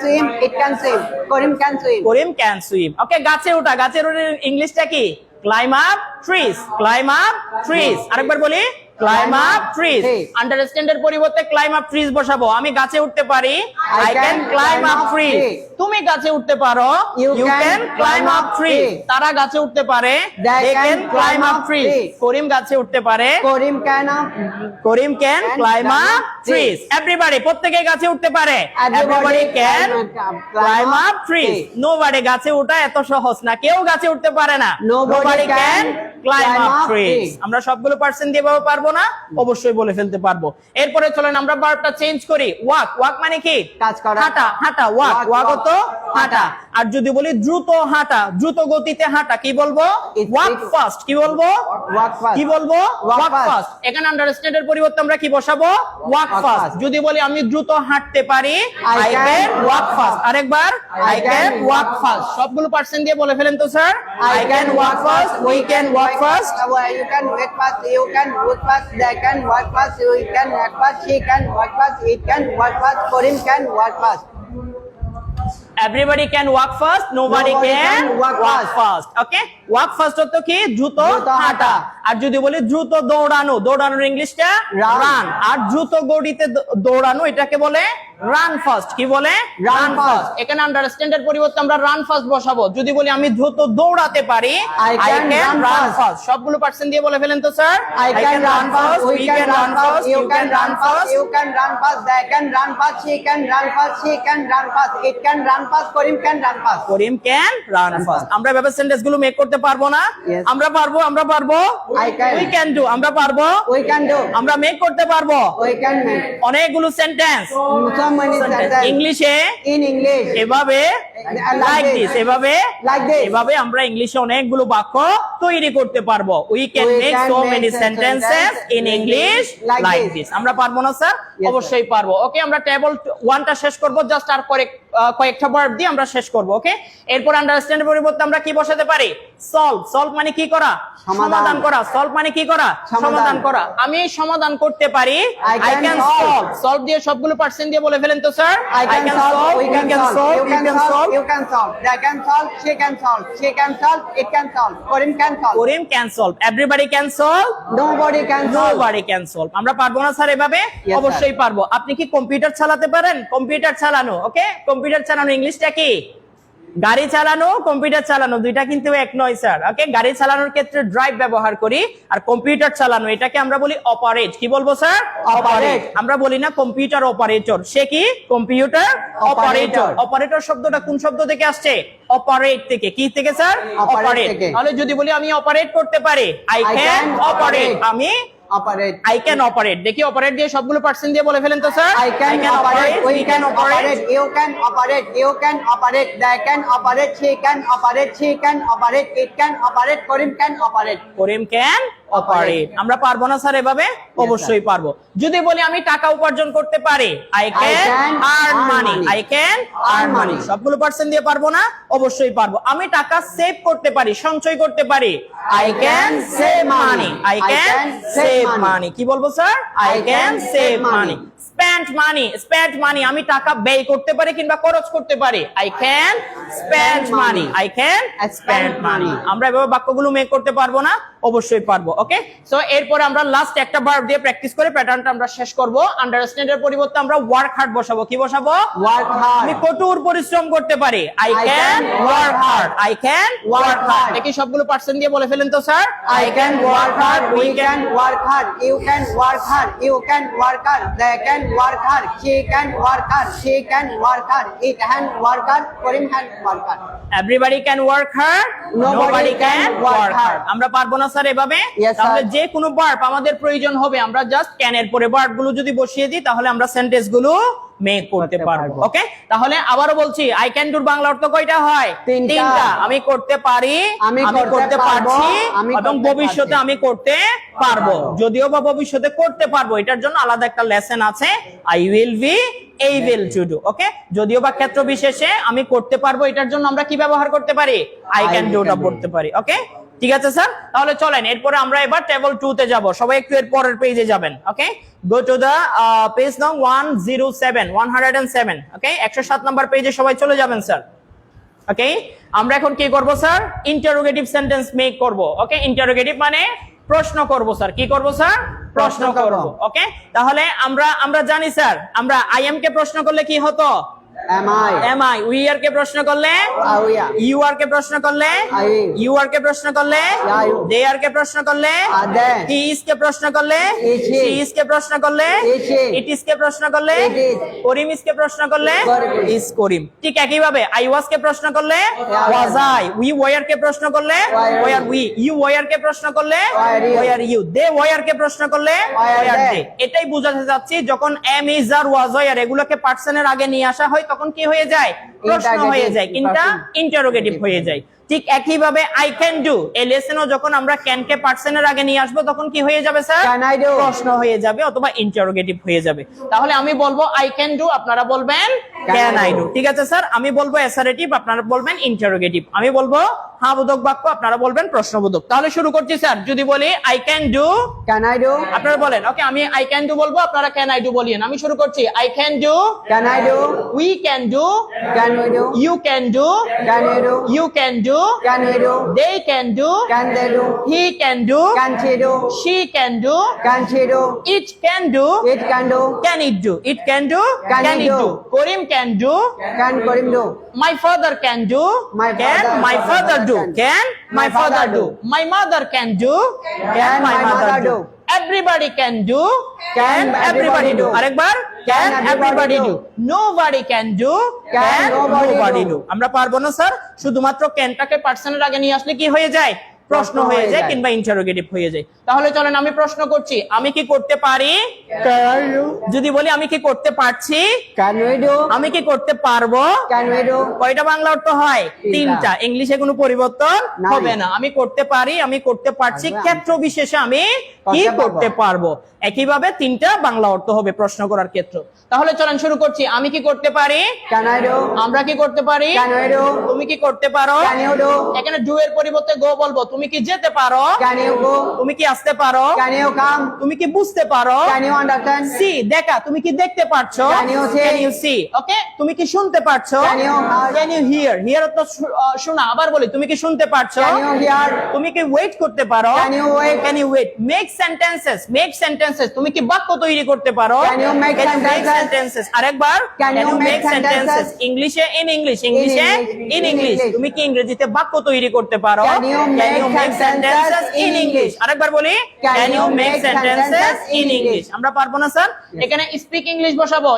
swim, it can swim, Karim can swim. Karim can swim. ওকে, গাছে ওঠা। গাছের ওঠার ইংলিশটা কি? Claim up trees. Claim up trees. আরেকবার বলি, claim up trees. trees. Understand এর পরিবর্তে ক্লাইম আপ ট্রিজ বসাবো। আমি গাছে উঠতে পারি। I I can climb up trees. trees. তুমি গাছে উঠতে পারো। You You can can climb climb up up trees. trees. তারা গাছে উঠতে পারে। They can climb up trees. trees. করিম গাছে উঠতে পারে। Karim can Karim can climb up trees. Everybody, প্রত্যেকে গাছে উঠতে পারে। Everybody can climb up trees. Nobody, গাছে ওঠা এত সহজ না, কেউ গাছে উঠতে পারে না। Nobody can climb up up trees. trees. আমরা সবগুলো পার্সেন্ট দিয়ে পারবো না, অবশ্যই বলে ফেলতে পারবো। এরপরে চলেন আমরা ভার্বটা চেঞ্জ করি। ওয়াক। ওয়াক মানে কি? কাজ করা। হাঁটা। হাঁটা। ওয়াক। Walk, ওয়াক walk, হতো হাঁটা। আর যদি বলি দ্রুত হাঁটা, দ্রুত গতিতে হাঁটা, কি বলবো? It's walk quick. ফাস্ট। কি বলবো? Walk fast. কি বলবো? Walk walk fast. ফাস্ট। এখানে আন্ডারস্ট্যান্ড এর পরিবর্তে আমরা কি বসাবো? Walk Walk fast. fast. যদি বলি আমি দ্রুত হাঁটতে পারি, I I can can walk walk fast. fast. আরেকবার, I I can can walk walk fast. সবগুলো পার্সেন্ট দিয়ে বলে ফেলেন তো sir. I can walk fast, we can walk fast. you can walk fast, you can walk fast, they can walk fast, you can walk fast, she can walk fast, it can walk fast, Karim can walk fast. Everybody can walk fast, nobody Nobody can can walk walk fast. fast. Okay? Walk fast হতো কি? দ্রুত দ্রুত হাঁটা। হাঁটা। আর যদি বলি দ্রুত দৌড়ানো, দৌড়ানোর ইংলিশটা Run. রান। আর দ্রুত গতিতে দৌড়ানো, এটাকে বলে রান ফাস্ট। কি বলে? Run fast. এখানে আন্ডারস্ট্যান্ড এর পরিবর্তে আমরা রান ফাস্ট বসাবো। যদি বলি আমি দ্রুত দৌড়াতে পারি, I can run run fast. Fast. সবগুলো পার্সেন্ট দিয়ে বলে ফেলেন তো sir. I can run fast, we can run fast, you can run fast, fast. you can run fast, they can run fast, she can run fast, she can run fast, it can run fast, Karim can run fast. Karim can run fast. আমরা এভাবে sentence গুলো make করতে পারবো না? Yes. আমরা পারবো। আমরা পারবো। I can. We can do. আমরা পারবো। We can do, আমরা মেক করতে পারবো we can make অনেকগুলো সেন্টেন্স so many sentences ইংলিশে in English, এভাবে লাইক দিস, এভাবে like this. এভাবে আমরা ইংলিশে অনেকগুলো বাক্য তৈরি করতে পারবো। We can We make can so make many sentences sentences in English like like this. This. আমরা পারবো না স্যার? Yes, অবশ্যই পারবো। ওকে, আমরা টেবল 1টা শেষ করব, জাস্ট আর কয়েকটা ভার্ব দিয়ে আমরা শেষ করব। ওকে, এরপর আন্ডারস্ট্যান্ড এর পরিবর্তে আমরা কি বসাতে পারি? সলভ। সলভ মানে কি করা? সমাধান করা। সলভ মানে কি করা? সমাধান করা। আমি সমাধান করতে পারি। I can solve. সলভ দিয়ে সবগুলো পার্সেন্ট দিয়ে বলে ফেলেন তো sir. I can solve, we can solve, you can solve, solve. you can solve, they can solve, she can solve, it can solve, Karim can solve, Karim can solve. Everybody can solve. nobody can solve. Nobody can solve. আমরা পারবো না sir এভাবে? Yes, অবশ্যই পারবো। আপনি কি computer চালাতে পারেন? কম্পিউটার চালানো। ওকে, কম্পিউটার চালানো ইংলিশটা কি? গাড়ি চালানো, কম্পিউটার চালানো দুইটা কিন্তু এক নয় স্যার। ওকে, গাড়ি চালানোর ক্ষেত্রে ড্রাইভ ব্যবহার করি, আর কম্পিউটার চালানো এটাকে আমরা বলি অপারেট। কি বলবো স্যার? অপারেট। আমরা বলি না কম্পিউটার অপারেটর, সে কি? Computer operator. অপারেটর শব্দটা কোন শব্দ থেকে আসছে? অপারেট থেকে। কি থেকে স্যার? অপারেট। থেকে। তাহলে যদি বলি আমি অপারেট করতে পারি, আই ক্যান অপারেট। আমি Operate, আই ক্যান অপারেট। দেখি অপারেট দিয়ে সবগুলো পার্সেন্ট দিয়ে বলে ফেলেন তো sir. I can operate, we can operate, you can operate, they can operate, she can operate, it can operate, Karim can operate. Karim can operate. আমরা পারবো না স্যার এভাবে? অবশ্যই পারবো। যদি বলি আমি টাকা উপার্জন করতে পারি, I can earn money. I can earn money. সবগুলো পার্সেন্ট দিয়ে পারবো না? অবশ্যই পারবো। আমি টাকা সেভ করতে পারি, সঞ্চয় করতে পারি, I can save money. I can save মানি। কি বলবো sir? I can save money. Spend money. Spend money, আমি টাকা ব্যয় করতে পারি কিংবা খরচ করতে পারি, I can spend money. I can spend money. আমরা এভাবে বাক্যগুলো মেক করতে পারবো না? অবশ্যই পারবো। ওকে, সো এরপরে আমরা লাস্ট একটা ভার্ব দিয়ে প্র্যাকটিস করে প্যাটার্নটা আমরা শেষ করব। আন্ডারস্ট্যান্ড এর পরিবর্তে আমরা ওয়ার্ক হার্ড বসাবো। কি বসাবো? Work hard. আমি কঠোর পরিশ্রম করতে পারি। I can work hard. I can work hard. দেখি সবগুলো পার্সেন্ট দিয়ে বলে ফেলেন তো sir. I can work hard, we can work hard, you can work hard, you can work hard, they can work hard, she can work hard, she can work hard, it can work hard, Karim can work hard. Everybody can work hard, nobody can work hard. আমরা পারবো না sir এভাবে? Yes, sir. তাহলে যে কোনো verb আমাদের প্রয়োজন হবে আমরা জাস্ট ক্যান এর পরে ভার্ব গুলো যদি বসিয়ে দিই তাহলে আমরা সেন্টেন্স গুলো মেক করতে পারবো। ওকে, তাহলে আবারও বলছি আই ক্যান ডুর বাংলা অর্থ কয়টা হয়? তিনটা। আমি করতে পারি, আমি করতে পারছি এবং ভবিষ্যতে আমি করতে পারবো। যদিও বা ভবিষ্যতে করতে পারবো, এটার জন্য আলাদা একটা লেসন আছে, I will be able to do. Okay, যদিও বা ক্ষেত্র বিশেষে আমি করতে পারবো, এটার জন্য আমরা কি ব্যবহার করতে পারি? আই ক্যান ডুটা পড়তে পারি। ওকে, ঠিক আছে স্যার। তাহলে চলেন এরপরে আমরা এবার টেবল 2 তে যাব। সবাই একটু এর পরের পেজে যাবেন। ওকে, গো টু দা পেজ নং 107। ওকে, 107 নাম্বার পেজে সবাই চলে যাবেন স্যার। ওকে, আমরা এখন কি করব স্যার? ইন্টারোগেটিভ সেন্টেন্স মেক করব। ওকে, ইন্টারোগেটিভ মানে প্রশ্ন করব স্যার। কি করব স্যার? প্রশ্ন করব। ওকে, তাহলে আমরা জানি স্যার, আমরা আই এম কে প্রশ্ন করলে কি হতো? Am I? Am I? We are কে প্রশ্ন করলে? We are. You are কে প্রশ্ন করলে? I am. You are কে প্রশ্ন করলে? I am. They are কে প্রশ্ন করলে? They. He is কে প্রশ্ন করলে? Is he. She is কে প্রশ্ন করলে? Is she. It is কে প্রশ্ন করলে? It is. করিম is কে প্রশ্ন করলে? Karim. Is করিম। ঠিক একই ভাবে I was কে প্রশ্ন করলে? Yeah. Was I? We were কে প্রশ্ন করলে? Were we? You were কে প্রশ্ন করলে? Were you. Were you? They were কে প্রশ্ন করলে? Were Were they. they? এটাই বোঝাতে যাচ্ছি যখন am is R was are এগুলোকে পার্সনের আগে নিয়ে আসা হয় তখন কি হয়ে যায়? প্রশ্ন হয়ে যায়, কিন্তু ইন্টারোগেটিভ হয়ে যায়। ঠিক একই ভাবে আই ক্যান ডু এই লেসনও যখন আমরা ক্যান কে পার্সনের আগে নিয়ে আসবো তখন কি হয়ে যাবে স্যার? Can I do? প্রশ্ন হয়ে যাবে অথবা ইন্টারোগেটিভ হয়ে যাবে। তাহলে আমি বলবো আই ক্যান ডু, আপনারা বলবেন ক্যান আই ডু। ঠিক আছে স্যার, আমি বলবো অ্যাসারেটিভ, আপনারা বলবেন ইন্টারোগেটিভ। আমি বলবো হ্যাঁ বোধক বাক্য, আপনারা বলবেন প্রশ্নবোধক। তাহলে শুরু করছি স্যার। যদি বলি I can do, Can I do? আপনারা বলেন। ওকে, আমি আই ক্যান ডু বলবো, আপনারা ক্যান আই ডু বলিয়েন। আমি শুরু করছি। I can do, Can I do? We can do, Can we do? you can do, Can we do? you can do, Can we do? they can do, Can they do? he can do, Can she do? she can do, Can she do? it can do, It can do? can it do, it can do, Can can it it do? do, Karim can do, Can Karim do? my father can do, My can father- my father do, can. can my father do, my mother can do, Can my mother do? everybody can do, Can everybody do? আরেকবার, can everybody do, nobody can do, Can nobody do? আমরা পারবো না sir, শুধুমাত্র ক্যানটাকে পার্সনের আগে নিয়ে আসলে কি হয়ে যায়? প্রশ্ন হয়ে যায় কিংবা ইন্টারোগেটিভ হয়ে যায়। তাহলে চলেন আমি প্রশ্ন করছি, আমি কি করতে পারি? Can I do? যদি বলি আমি কি করতে পারছি, Can we do? আমি কি করতে পারবো, Can we do? কয়টা বাংলা অর্থ হয়? তিনটা। ইংলিশে কোনো পরিবর্তন নাই। হবে না। আমি করতে পারি, আমি করতে পারছি, পারবো, ক্ষেত্র বিশেষে আমি কি করতে পারবো। করতে পারবো। একইভাবে তিনটা বাংলা অর্থ হবে প্রশ্ন করার ক্ষেত্র। তাহলে চলেন শুরু করছি। আমি কি করতে পারি? Can I do? আমরা কি করতে পারি? Can we do? তুমি কি করতে পারো? Can you do? এখানে ডু এর পরিবর্তে গো বলবো। তুমি কি যেতে পারো? Can you go? তুমি কি আসতে পারো? Can you come? তুমি কি বুঝতে পারো? Can you understand? সি দেখা, তুমি কি দেখতে পারছো? Can you see? Can you see? ওকে, তুমি কি শুনতে পারছো? Can you hear? Can you hear? Hear তো শোনা। আবার বলি, তুমি কি শুনতে পারছো? Can you hear? তুমি কি ওয়েট করতে পারো? Can you wait? Can you wait? Make sentences. Make sentences. তুমি কি বাক্য তৈরি করতে পারো? Can you make sentences? আরেকবার, Can you make sentences? ইংলিশে in English, ইংলিশে in English। তুমি কি ইংরেজিতে বাক্য তৈরি করতে পারো? Can you make sentences in English? আরেকবার বলি, Can you make sentences in English? আমরা পারবো না স্যার। এখানে স্পিক ইংলিশ বসাবো।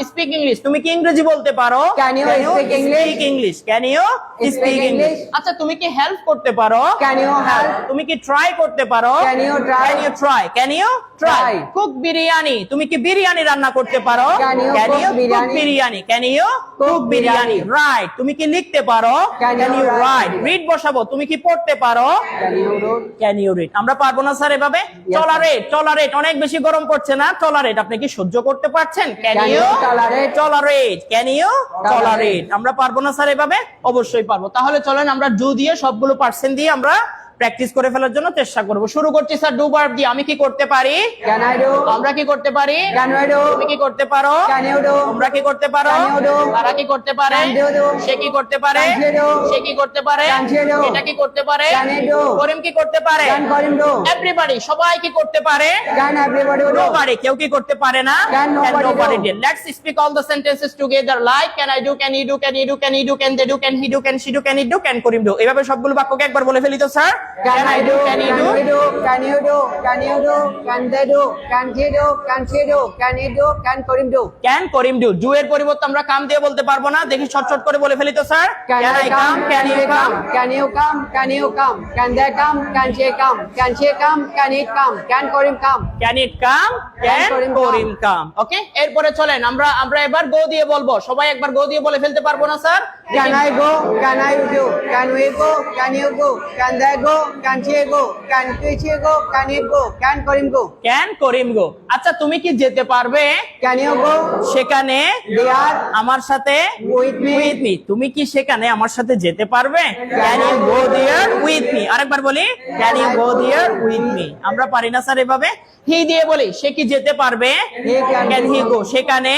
Speak English. তুমি কি ইংরেজি বলতে পারো? Can you speak English? Speak English. Can you Speak speak English? English? আচ্ছা, তুমি কি হেল্প করতে পারো? Can you help? তুমি কি ট্রাই করতে পারো? Can you try? Can you try? Can you try? Try. Cook biryani. তুমি কি বিরিয়ানি রান্না করতে পারো? Can you Can cook you biryani? cook biryani? Can you Cook cook biryani? biryani. Write. তুমি কি লিখতে পারো? Can you write. write? Read বসাবো। তুমি কি পড়তে পারো? Can you do? Can you read? আমরা পারবো না স্যার এভাবে। টলারেট, টলারেট অনেক বেশি গরম পড়ছে না? টলারেট আপনি কি সহ্য করতে পারছেন? Can Can you you tolerate? Tolerate? Can you Tolerate? Tolerate? আমরা পারবো না স্যার এভাবে? অবশ্যই পারবো। তাহলে চলেন আমরা ডু দিয়ে সবগুলো পার্সেন্ট দিয়ে আমরা প্র্যাকটিস করে ফেলার জন্য চেষ্টা করব। শুরু করছি স্যার ডু ভার্ব দিয়ে। আমি কি করতে পারি? Can I do? আমরা কি করতে পারি? Can we do? তুমি কি করতে পারো? Can you do? তোমরা কি করতে পারো? Can you do? তারা কি করতে পারে? Can you do? সে কি করতে পারে? Can you do? সে কি করতে পারে? Can you do? এটা কি করতে পারে? Can you do? করিম কি করতে পারে? Can Karim do? এভরিবডি, সবাই কি করতে পারে? Can everybody do? Nobody, কেউ কি করতে পারে না? Can nobody do? Let's speak all the sentences together like can I do, can you do, can you do, can you do, can they do, can he do, can she do, can it do, can Karim do। এভাবে সবগুলো বাক্যকে একবার বলে ফেলি তো sir. Can I do? Can you Can do? we do? Can you do? Can you do? Can they do? Can she do? Can she do? Can he do? Can Karim do? Can Karim do। Do এর পরিবর্তে আমরা কাম দিয়ে বলতে পারবো না। দেখি short করে বলে ফেলি তো sir. Can I come? Can you come? Can you come? Can you come? Can they come? Can she come? Can she come? Can it come? Can Karim come? Can it come? Can Karim come? ওকে, এরপরে চলেন আমরা এবার গো দিয়ে বলবো। সবাই একবার গো দিয়ে বলে ফেলতে পারবো না sir? Can I go? Can I do? Can we go? Can you go? Can they go? Can she go? Can she go? Can it go? Can Karim go? Can Karim go। আচ্ছা, তুমি কি যেতে পারবে Can you go? সেখানে There আমার সাথে? with me. তুমি কি সেখানে আমার সাথে যেতে পারবে? Can you go there with me? আরেকবার বলি, Can you go there with me? আমরা পারি না স্যার এভাবে। হি দিয়ে বলি, সে কি যেতে পারবে? He Can he go সেখানে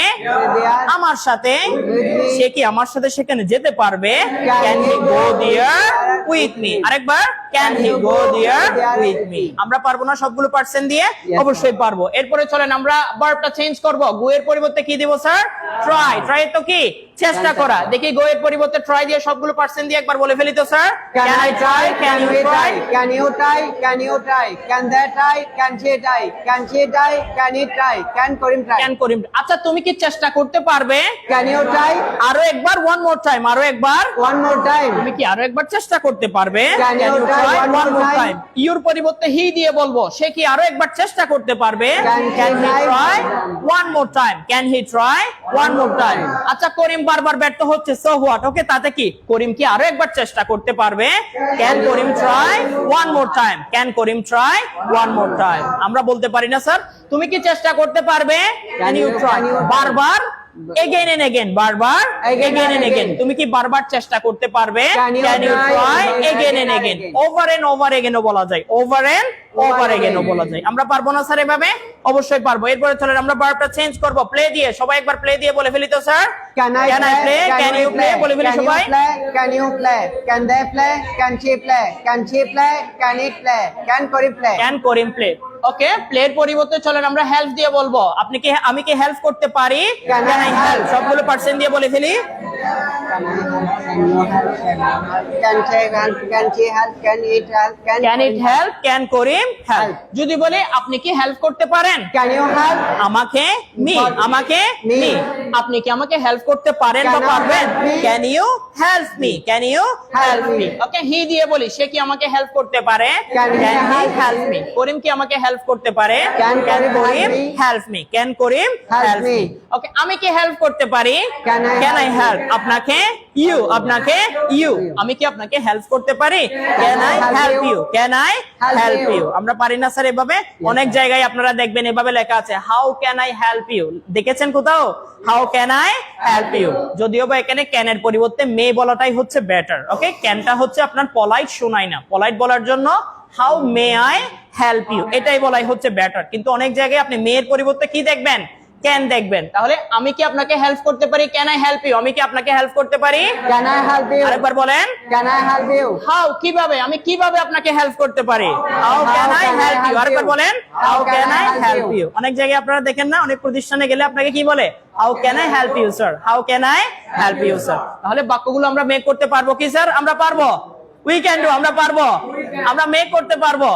there আমার সাথে? with me. সে কি আমার সাথে সেখানে যেতে পারবে? Can he go there with me? আরেকবার, Can he go there with me? আমরা পারবো না সবগুলো পার্সেন্ট দিয়ে? অবশ্যই পারবো। এরপরে চলেন আমরা ভার্বটা চেঞ্জ করব। গো এর পরিবর্তে কি দিব স্যার? ট্রাই। ট্রাই তো কি? চেষ্টা করা। দেখি গো এর পরিবর্তে ট্রাই দিয়ে সবগুলো পার্সেন্ট দিয়ে একবার বলে ফেলি তো sir. Can I try? Can you we try? Can you try? Can you try? Can they try? Can she try? Can she try? Can he try? Can Karim try? Can করিম। আচ্ছা, তুমি কি চেষ্টা করতে পারবে? Can you try? আরো একবার, one more time, আরো একবার। One more time. তুমি কি আরো একবার চেষ্টা করতে পারবে? Can you try one more time? Your পরিবর্তে হি দিয়ে বলবো, সে কি আরো একবার চেষ্টা করতে পারবে? Can he try? One more time. Can he try? One more time. আচ্ছা, করিম বারবার ব্যর্থ হচ্ছে, so what? ওকে, তাতে কি? করিম কি আরো একবার চেষ্টা করতে পারবে? Can Karim try? One more time. Can Karim try? One more time. আমরা বলতে পারি না স্যার, তুমি কি চেষ্টা করতে পারবে? Can you try? বারবার, again and again, বারবার, again and again। তুমি কি বারবার চেষ্টা করতে পারবে? Can you try? try? Again and again, over and over again ও বলা যায়, over and over again ও বলা যায়। আমরা পারবো না স্যার এভাবে? অবশ্যই পারবো। এরপরে চলেন আমরা ভার্বটা চেঞ্জ করব প্লে দিয়ে। সবাই একবার প্লে দিয়ে বলে ফেলি তো sir. Can I play? Can you play? বলে ফেলি Can you সবাই। play? Can you play? Can they play? Can she play? Can she play? Can it play? Can Karim play? Can Karim play. Okay, প্লের পরিবর্তে চলেন আমরা help দিয়ে বলবো। আমি কি হেল্প করতে পারি? Can I Can I help? help? সবগুলো পার্সেন্ট দিয়ে বলে ফেলি। Can she help? Can she help? Can it help? Can it help? Can Karim help. যদি বলে আপনি কি হেল্প করতে পারেন? Can you help? আমাকে মি, আমাকে Me. মি। আপনি কি আমাকে হেল্প করতে পারেন বা Can I পারবেন? help me? Can you help me? Can you help me? Okay, he দিয়ে বলি, সে কি আমাকে হেল্প করতে পারে? Can he he help help me? করিম কি আমাকে হেল্প করতে পারে? Can Karim Karim help me? help me? Can Karim Help help me? me. ওকে, আমি কি হেল্প করতে পারি? Can I help? আপনাকে you, আপনাকে you। আমি কি আপনাকে হেল্প করতে পারি? Can I help you? Can I help you? আমরা পারি না স্যার এভাবে। অনেক জায়গায় আপনারা দেখবেন এভাবে লেখা আছে how can I help you? দেখেছেন কোথাও? how can I help you? যদিও বা এখানে can এর পরিবর্তে may বলাটাই হচ্ছে বেটার। ওকে, ক্যানটা হচ্ছে আপনার পলাইট শোনায় না। পলাইট বলার জন্য how may I help you এটাই বলাই হচ্ছে বেটার। কিন্তু অনেক জায়গায় আপনি may এর পরিবর্তে কি দেখবেন? ক্যান দেখবেন। তাহলে আমি কি আপনাকে হেল্প করতে পারি? Can I help you? আমি কি আপনাকে হেল্প করতে পারি? Can I help you? আরেকবার বলেন। Can I help you? How, কিভাবে? আমি কিভাবে আপনাকে হেল্প করতে পারি? How can I help you? আরেকবার বলেন। How can I help you? অনেক জায়গায় আপনারা দেখেন না, অনেক প্রতিষ্ঠানে গেলে আপনাকে কি বলে? How can I help you sir? How can I help you sir? তাহলে বাক্যগুলো আমরা মেক করতে পারবো কি স্যার? আমরা পারবো। উই ক্যান ডু, আমরা পারবো। আমরা মেক করতে পারবো।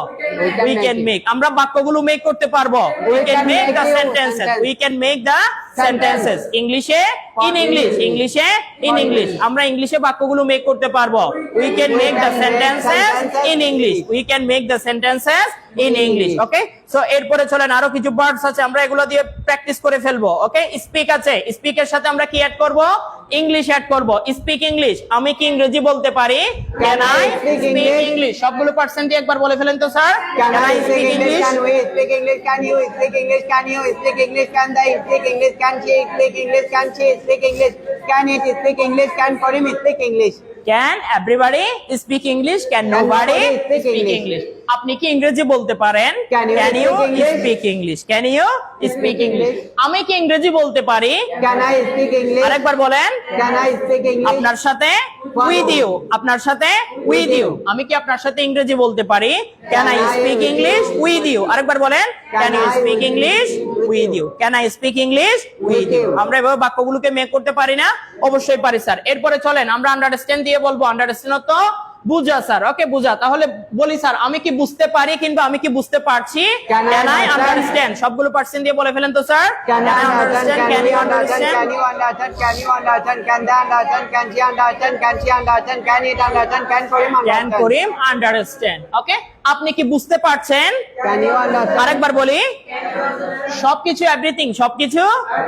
উই ক্যান মেক, আমরা বাক্যগুলো মেক করতে পারবো। We can make the sentences. We can make the sentences. ইংলিশে ইন ইংলিশ, ইংলিশে ইন ইংলিশ। আমরা ইংলিশে বাক্যগুলো মেক করতে পারবো। We can make the sentences in English. We can make the sentences in English. Okay, so এরপরে চলেন আরো কিছু ভার্বস আছে, আমরা এগুলো দিয়ে প্র্যাকটিস করে ফেলবো। ওকে, স্পিক আছে, স্পিকের সাথে আমরা কি অ্যাড করব? ইংলিশ অ্যাড করব। স্পিক ইংলিশ, আমি কি ইংরেজি বলতে পারি? Can I speak English? সবগুলো পার্সেন্ট দিয়ে একবার বলে ফেলেন তো sir. Can I speak English? Can we speak English? Can you speak English? Can you speak English? Can they speak English? Can she speak English? Can she speak English? Can it speak English? Can Karim speak English? Can everybody speak English? Can nobody nobody speak speak English? English? আপনি কি ইংরেজি বলতে পারেন? Can you speak English? Can you speak English? আমি কি ইংরেজি বলতে পারি? Can I speak English? আরেকবার বলেন। Can I speak English? আপনার সাথে with you, আপনার সাথে with you। আমি কি আপনার সাথে ইংরেজি বলতে পারি? Can I speak English with you? আরেকবার বলেন। Can you speak English with you? Can I speak English with you? আমরা এভাবে বাক্যগুলোকে মেক করতে পারি না? অবশ্যই পারি স্যার। এরপরে চলেন আমরা আন্ডারস্ট্যান্ড দিয়ে বলবো। আন্ডারস্ট্যান্ড তো বুঝা স্যার। ওকে, বুঝা। তাহলে বলি স্যার, আমি কি বুঝতে পারি কিংবা আমি কি বুঝতে পারছি? Can I Can I understand? understand? সবগুলো পার্সেন্ট দিয়ে বলে ফেলেন তো sir. Can I understand? Can you understand? Can you understand? Can you understand? Can they understand? Can she understand? Can she understand? Can it understand? Can Karim Can understand? Karim understand? ওকে, আপনি কি বুঝতে পারছেন? Can you understand? আরেকবার বলি, সবকিছু everything, সবকিছু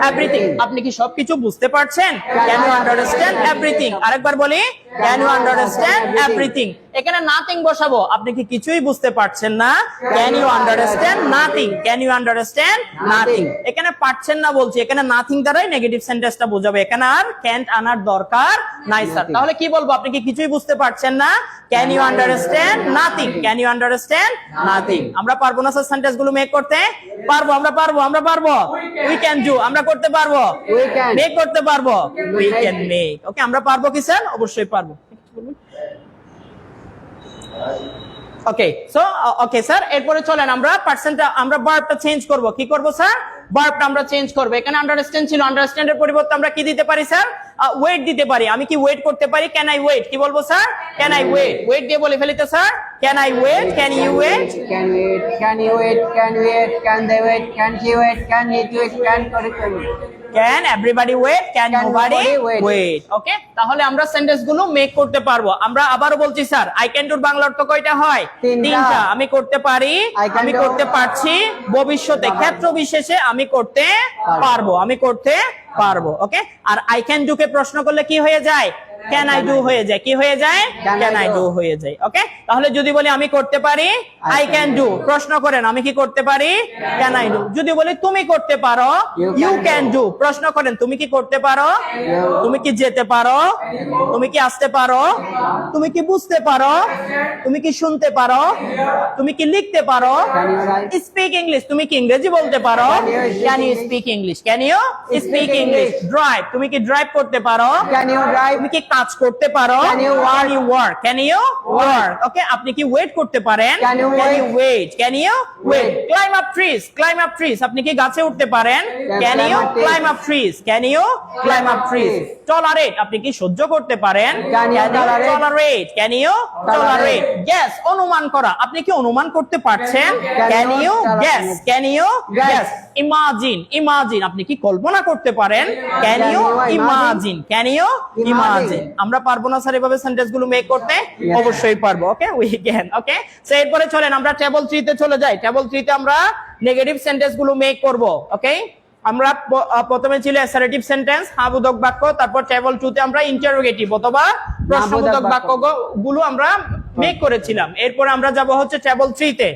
everything. আপনি কি সবকিছু বুঝতে পারছেন? Can you understand everything? আরেকবার বলি, Can you understand everything? এখানে নাথিং বসাবো। আপনি কি কিছুই বুঝতে পারছেন না? Can you understand nothing? Can you understand nothing? এখানে পারছেন না বলছি, এখানে নাথিং দ্বারাই নেগেটিভ সেন্টেন্সটা বোঝাবে। এখানে আর ক্যান্ট আনার দরকার নাই স্যার। তাহলে কি বলবো? আপনি কি কিছুই বুঝতে পারছেন না? Can you understand nothing? Can you understand nothing? আমরা পারবো না স্যার সেন্টেন্স গুলো মেক করতে? পারবো, আমরা পারবো, আমরা পারবো। We can do, আমরা করতে পারবো। We can. মেক করতে পারবো। We can make. ওকে, আমরা পারবো কি স্যার? অবশ্যই পারবো। ওকে, সো ওকে স্যার, এরপরে চলেন আমরা পার্সেন্টটা, আমরা ভার্বটা চেঞ্জ করব। কি করব স্যার? ভার্বটা আমরা চেঞ্জ করব। এখানে আন্ডারস্ট্যান্ড ছিল, আন্ডারস্ট্যান্ডের পরিবর্তে আমরা কি দিতে পারি স্যার? ওয়েট দিতে পারি। আমি কি ওয়েট করতে পারি? Can I wait? কি বলবো sir? Can I wait? Wait দিয়ে বলে ফেলিতে sir. Can I wait? Can you wait? Can wait? Can you wait? Can we wait? Can they wait? Can she wait? Can it wait? Can Karim wait? Can everybody wait? Can nobody nobody wait? ওকে, তাহলে আমরা sentence গুলো make করতে পারবো। আমরা আবারও বলছি sir, I ক্যান ডুর বাংলা অর্থ কয়টা হয়? তিনটা। আমি করতে পারি, I can আমি do, করতে পারছি, ভবিষ্যতে ক্ষেত্র বিশেষে আমি করতে পারবো, আমি করতে পারবো। ওকে, আর আই ক্যান ডু কে প্রশ্ন করলে কি হয়ে যায়? ক্যান আই ডু হয়ে যায়। কি হয়ে যায়? ক্যান আই ডু হয়ে যায়। ওকে, তাহলে যদি বলি আমি করতে পারি, আই ক্যান ডু, প্রশ্ন করেন আমি কি করতে পারি? Can I do. যদি বলি তুমি করতে পারো, ইউ ক্যান ডু, প্রশ্ন করেন তুমি কি করতে পারো? তুমি কি যেতে পারো? তুমি কি আসতে পারো? তুমি কি বুঝতে পারো? তুমি কি শুনতে পারো? তুমি কি লিখতে পারো? Can you write? Speak English, তুমি কি ইংরেজি বলতে পারো? Can you speak English? Can you speak English? Drive, তুমি কি ড্রাইভ করতে পারো? Can you drive? তুমি কি কাজ করতে পারো? Can you work? Can you work? Can you work? ওকে, আপনি কি ওয়েট করতে পারেন? Can you wait? Can you wait? Climb up trees, climb up trees, আপনি কি গাছে উঠতে পারেন? Can you climb up trees? Can you climb up trees? Tolerate, আপনি কি সহ্য করতে পারেন? Can you tolerate? Can you tolerate? Guess, অনুমান করা, আপনি কি অনুমান করতে পারছেন? Can you guess? Can you guess? Imagine, imagine, আপনি কি কল্পনা করতে পারেন? Can you imagine? Can you imagine? আমরা পারবো না স্যার এভাবে সেন্টেন্স গুলো মেক করতে? অবশ্যই পারবো। ওকে, উই ক্যান। ওকে, সো এরপরে চলেন আমরা টেবল 3 তে চলে যাই। টেবল 3 তে আমরা নেগেটিভ সেন্টেন্স গুলো মেক করব। ওকে, আমরা প্রথমে ছিল অ্যাসার্টিভ সেন্টেন্স, হ্যাঁ-বোধক বাক্য, তারপর টেবল 2 তে আমরা ইন্টারোগেটিভ অথবা প্রশ্নবোধক বাক্য গুলো আমরা মেক করেছিলাম। এরপর আমরা যাব হচ্ছে টেবল 3 তে।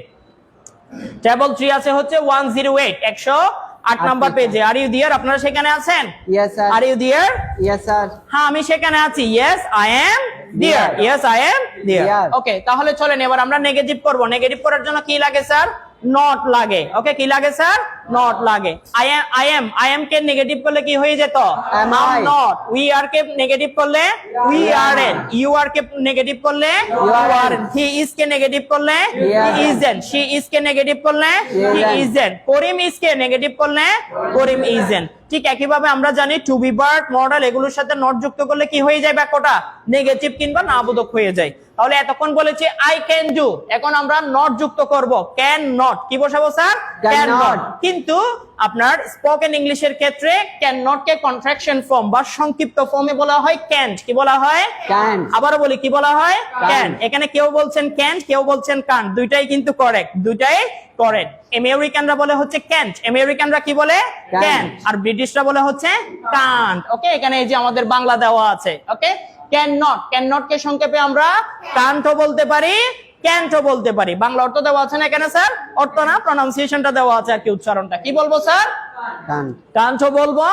টেবল 3 আছে হচ্ছে 108, 108 নাম্বার পেজে। Are you there? আপনারা সেখানে আছেন? Yes sir. Are you there? Yes sir. হ্যাঁ, আমি সেখানে আছি। Yes, I am there. Yes, I am there. There. ওকে, তাহলে চলেন এবার আমরা নেগেটিভ করব। নেগেটিভ করার জন্য কি লাগে স্যার? নট লাগে। ওকে, কি লাগে স্যার? নট লাগে। I am কে নেগেটিভ করলে কি হয়ে যেত? Am I. Not. we are K negative করলে we aren't। you are K negative করলে you aren't। he is K negative করলে he isn't। she is K negative করলে he isn't। Karim is K negative করলে করিম isn't। ঠিক একইভাবে আমরা জানি two be verb, model এগুলোর সাথে নট যুক্ত করলে কি হয়ে যায়? বাক্যটা নেগেটিভ কিংবা না বোধক হয়ে যায়। তাহলে এতক্ষণ বলেছি আই ক্যান ডু, এখন আমরা নট যুক্ত করব। ক্যান নট, কি বসাবো স্যার? Can not. কিন্তু আপনার স্পোকেন ইংলিশের ক্ষেত্রে can not K contraction form বা সংক্ষিপ্ত ফর্মে বলা হয় ক্যান্ট। কি বলা হয়? Can't. আবারও বলি, কি বলা হয়? ক্যান। এখানে কেউ বলছেন ক্যান্ট, কেউ বলছেন কান্ট, দুইটাই কিন্তু কারেক্ট, দুইটাই কারেক্ট। আমেরিকানরা বলে হচ্ছে ক্যান্ট, আমেরিকানরা কি বলে? ক্যান্ট। আর ব্রিটিশরা বলে হচ্ছে কান্ট। ওকে, এখানে এই যে আমাদের বাংলা দেওয়া আছে। ওকে, ক্যান নট, ক্যান নট কে সংক্ষেপে আমরা কান্টও বলতে পারি, ক্যান্টও বলতে পারি। বাংলা অর্থ দেওয়া আছে না এখানে স্যার? অর্থ না, প্রনাউন্সিয়েশনটা দেওয়া আছে আর কি, উচ্চারণটা। কি বলবো স্যার? can't. কান্টও বলবো,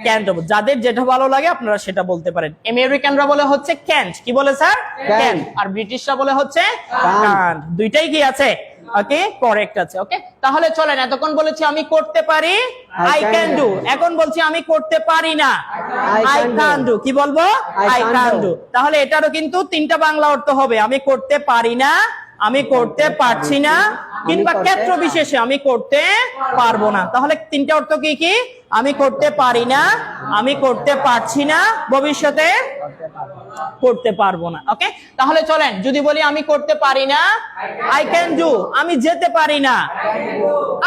ক্যান্ট বলবো। যাদের যেটা ভালো লাগে আপনারা সেটা বলতে পারেন। আমেরিকানরা বলে হচ্ছে ক্যান্ট, কি বলে স্যার? ক্যান্ট। আর ব্রিটিশরা বলে হচ্ছে কান্ট। দুইটাই কি আছে? ওকে, কারেক্ট আছে। ওকে, তাহলে চলেন, এতক্ষণ বলেছি আমি করতে পারি, আই ক্যান ডু। এখন বলছি আমি করতে পারি না, আই ক্যান ডু। কি বলবো? I can do. তাহলে এটারও কিন্তু তিনটা বাংলা অর্থ হবে। আমি করতে পারি না, আমি করতে পারছি না, কিংবা ক্ষেত্র বিশেষে আমি করতে পারবো না। তাহলে তিনটা অর্থ কি কি? আমি করতে পারি না, আমি করতে পারছি না, ভবিষ্যতে করতে পারবো না। ওকে, তাহলে চলেন যদি বলি আমি করতে পারি না, আই ক্যান ডু। আমি যেতে পারি না,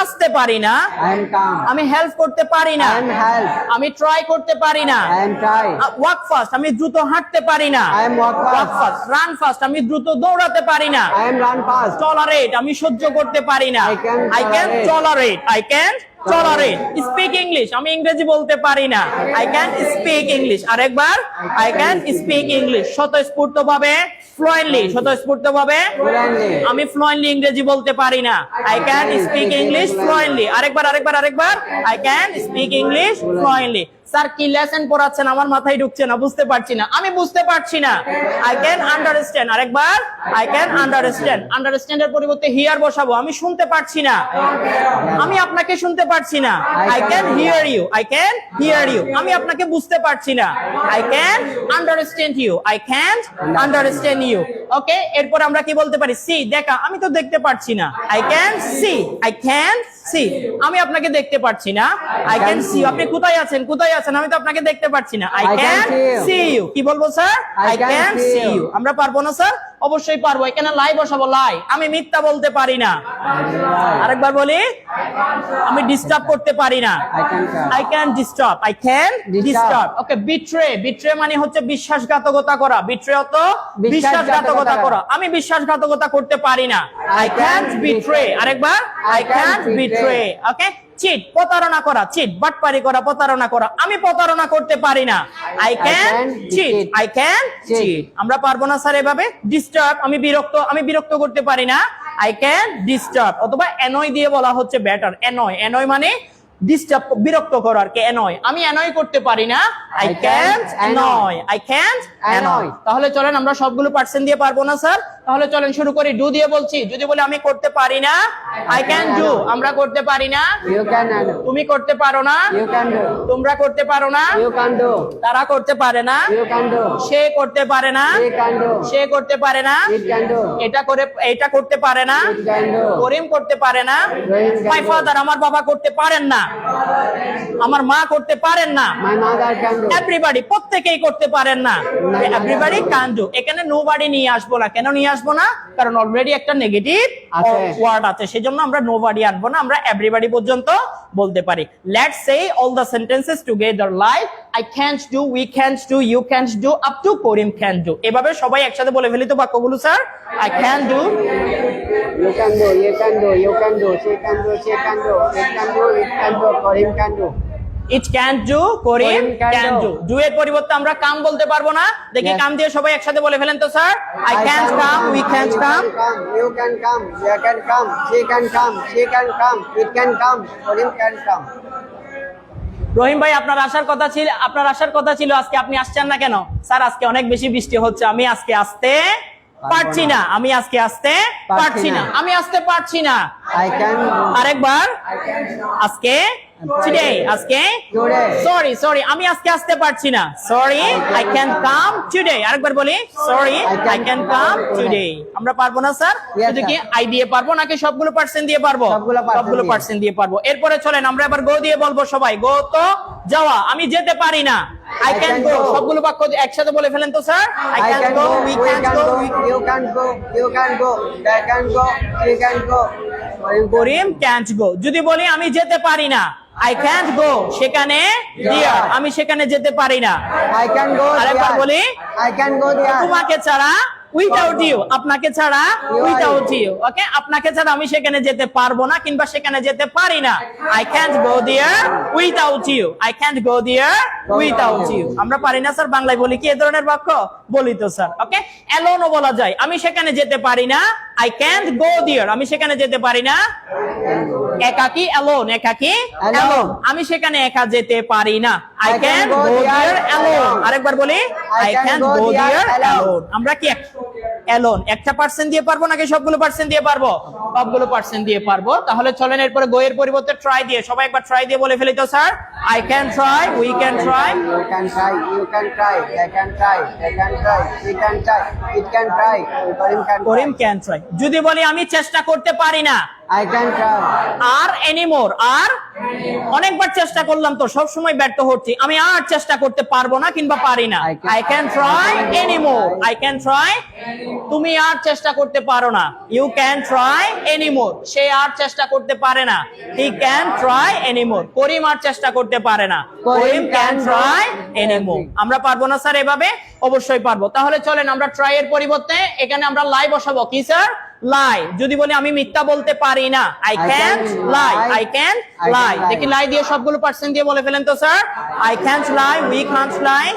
আসতে পারি না, I am calm. আমি হেল্প করতে পারি না, I am help. আমি ট্রাই করতে পারি না, I am try. Walk fast, আমি দ্রুত হাঁটতে পারি না, I am walk fast. Run fast, আমি দ্রুত দৌড়াতে পারি না, I am run fast. Tolerate, আমি সহ্য করতে পারি না, I can tolerate, I can tolerate. Speak English, আমি ইংরেজি বলতে পারি না, আই ক্যান স্পিক ইংলিশ। আরেকবার, আই ক্যান স্পিক ইংলিশ। স্বতঃস্ফূর্ত ভাবে, ফ্লুয়েন্টলি, স্বতঃস্ফূর্ত ভাবে Fluently. আমি ফ্লুয়েন্টলি ইংরেজি বলতে পারি না, I can speak English fluently. আরেকবার, I can speak English fluently. Sir কি লেসন পড়াচ্ছেন? আমার মাথায় ঢুকছে না, বুঝতে পারছি না, আমি বুঝতে পারছি না। I can understand. আরেকবার, আই ক্যান আন্ডারস্ট্যান্ড। আন্ডারস্ট্যান্ডের পরিবর্তে হিয়ার বসাবো, আমি শুনতে পারছি না, আমি আপনাকে শুনতে পারছি না, I can hear you, I can hear you. আমি আপনাকে বুঝতে পারছি না, I can understand you, I can understand you. Okay, এরপর আমরা কি বলতে পারি? সি, দেখা, আমি তো দেখতে পারছি না, I can C, I can C. আমি আপনাকে দেখতে পারছি না, আই ক্যান সি। আপনি কোথায় আছেন? কোথায় আছেন? আমি তো আপনাকে দেখতে পারছি না, আই ক্যান সি ইউ। কি বলবো sir? I can see you. আমরা পারবো না স্যার? অবশ্যই পারবো। এখানে লাই বসাবো, লাই। আমি মিথ্যা বলতে পারি না। আরেকবার বলি, আমি ডিস্টার্ব করতে পারি না, I can calm. I can disturb, I can disturb. Okay, betray, betray মানে হচ্ছে বিশ্বাসঘাতকতা করা। বিট্রে অত বিশ্বাসঘাতকতা করা। আমি বিশ্বাসঘাতকতা করতে পারি না, আই ক্যান্ট বিট্রে। আরেকবার, I can't betray. Okay, cheat, প্রতারণা করা, চিট, বাটপারি করা, প্রতারণা করা। আমি প্রতারণা করতে পারি না, I can cheat, I can cheat. আমরা পারবো না স্যার এভাবে। ডিস্টার্ব, আমি বিরক্ত করতে পারি না, আই ক্যান ডিস্টার্ব। অথবা অ্যানয় দিয়ে বলা হচ্ছে বেটার। অ্যানয়, অ্যানয় মানে ডিস্টার্ব, বিরক্ত করার কে অ্যানয়। আমি অ্যানয় করতে পারি না, I can't annoy, I can't annoy. তাহলে চলেন আমরা সবগুলো পার্সেন্ট দিয়ে পারবো না স্যার। তাহলে চলেন শুরু করি, ডু দিয়ে বলছি। যদি বলি আমি করতে পারি না, আই ক্যান ডু। আমরা করতে পারি না, You can do. তুমি করতে পারো না, You can do. তোমরা করতে পারো না, You can do. তারা করতে পারে না, You can do. সে করতে পারে না, He can do. সে করতে পারে না, It can do. এটা করতে পারে না, It can do. করিম করতে পারে না, Rahim can my do. Father, আমার বাবা করতে পারেন না, আমার মা করতে পারেন না, My mother can do. Everybody, প্রত্যেকেই করতে পারেন না, এভরিবডি ক্যান ডু। এখানে নোবডি নিয়ে আসবো না। কেন নিয়ে আসবো না? কারণ অলরেডি একটা নেগেটিভ আছে। ওয়ার্ড আছে, সেজন্য আমরা নোবডি আনবো না। আমরা এভরিবডি পর্যন্ত বলতে পারি। Let's say all the sentences together like I can't do, we can't do, you can't do, up to Karim can do. এভাবে সবাই একসাথে বলে ফেলি তো বাক্যগুলো sir. I can do, You can do. You can do. You can do. She can do. She can do. It can do. It can do. Karim can do. It can do, Karim Karim can can do. do. Do এর পরিবর্তে আমরা কাম বলতে পারবো না। দেখি Yes. কাম দিয়ে সবাই একসাথে বলে ফেলেন তো sir. I can't come, we can't come, You can come. You can come. She can come. She can come. It can come. Karim can come. রহিম ভাই আপনার আসার কথা ছিল আজকে, আপনি আসছেন না কেন? স্যার আজকে অনেক বেশি বৃষ্টি হচ্ছে, আমি আজকে আসতে পারছি না, আমি আজকে আসতে পারছি না, আমি আসতে পারছি না। I can. আরেকবার, আজকে, টুডে, আজকে, Today. সরি, আমি আজকে আসতে পারছি না, sorry, I can come today. আরেকবার বলি, sorry, I can come today. আমরা পারবো না স্যার? Yes, শুধু কি sir. আই দিয়ে পারবো নাকি সবগুলো পার্সেন্ট দিয়ে পারবো? সবগুলো পার্সেন্ট দিয়ে পারবো। এরপরে চলেন আমরা এবার গো দিয়ে বলবো সবাই। গো তো যাওয়া, আমি যেতে পারি না, আই ক্যান গো। সবগুলো বাক্য একসাথে বলে ফেলেন তো sir. I I can can go, go. We We can can go, go. You can go. You can go. They can go. She can go. Karim can Karim can't গো। যদি বলি আমি যেতে পারি না, আই ক্যান্ট গো সেখানে, deer, আমি সেখানে যেতে পারি না। I can go আরেকবার there. বলি, I can go there. তোমাকে ছাড়া, উইদাউট ইউ, আপনাকে ছাড়া, উইদাউট ইউ। ওকে, আপনাকে ছাড়া আমি সেখানে যেতে পারবো না কিংবা সেখানে যেতে পারি না। I can't go there without you, I can't go there without you. আমরা পারি না স্যার বাংলায় বলি কি এ ধরনের বাক্য? বলি তো স্যার। ওকে, অ্যালোনও বলা যায়, আমি সেখানে যেতে পারি না, আই ক্যান্ট গো দেয়ার, আমি সেখানে যেতে পারি না। একাকী অ্যালোন, একাকী অ্যালোন, আমি সেখানে একা যেতে পারি না, I can't go there alone. আরেকবার বলি, I can't go there alone. আমরা কি অ্যালোন একটা পার্সেন্ট দিয়ে পারবো নাকি সবগুলো পার্সেন্ট দিয়ে পারবো? সবগুলো পার্সেন্ট দিয়ে পারবো। তাহলে চলেন এরপরে গো এর পরিবর্তে ট্রাই দিয়ে, সবাই একবার ট্রাই দিয়ে বলে ফেলি তো sir. I can try, we can try, You can try, you can try, they can try, they can try, we can try, it can try, Karim can try. Karim can try. যদি বলি আমি চেষ্টা করতে পারি না, I can try. আর anymore, আর অনেকবার চেষ্টা করলাম তো সব সময় ব্যর্থ হচ্ছি, আমি আর চেষ্টা করতে পারবো না কিংবা পারি না। I can try anymore, I can try, তুমি আর চেষ্টা করতে পারো না। ইউ ক্যান ট্রাই এনিমোর, সে আর চেষ্টা করতে পারে না। হি ক্যান ট্রাই এনিমোর, করিম আর চেষ্টা করতে পারে না। করিম ক্যান ট্রাই এনিমোর। আমরা পারবো না স্যার এভাবে? অবশ্যই পারবো। তাহলে চলেন আমরা ট্রাই এর পরিবর্তে এখানে আমরা লাই বসাবো। কি স্যার? লাই। যদি বলি আমি মিথ্যা বলতে পারি না, I can't lie, I can't lie. দেখি লাই দিয়ে সবগুলো পার্সেন্ট দিয়ে বলে ফেলেন তো sir. I can't lie, we can't lie,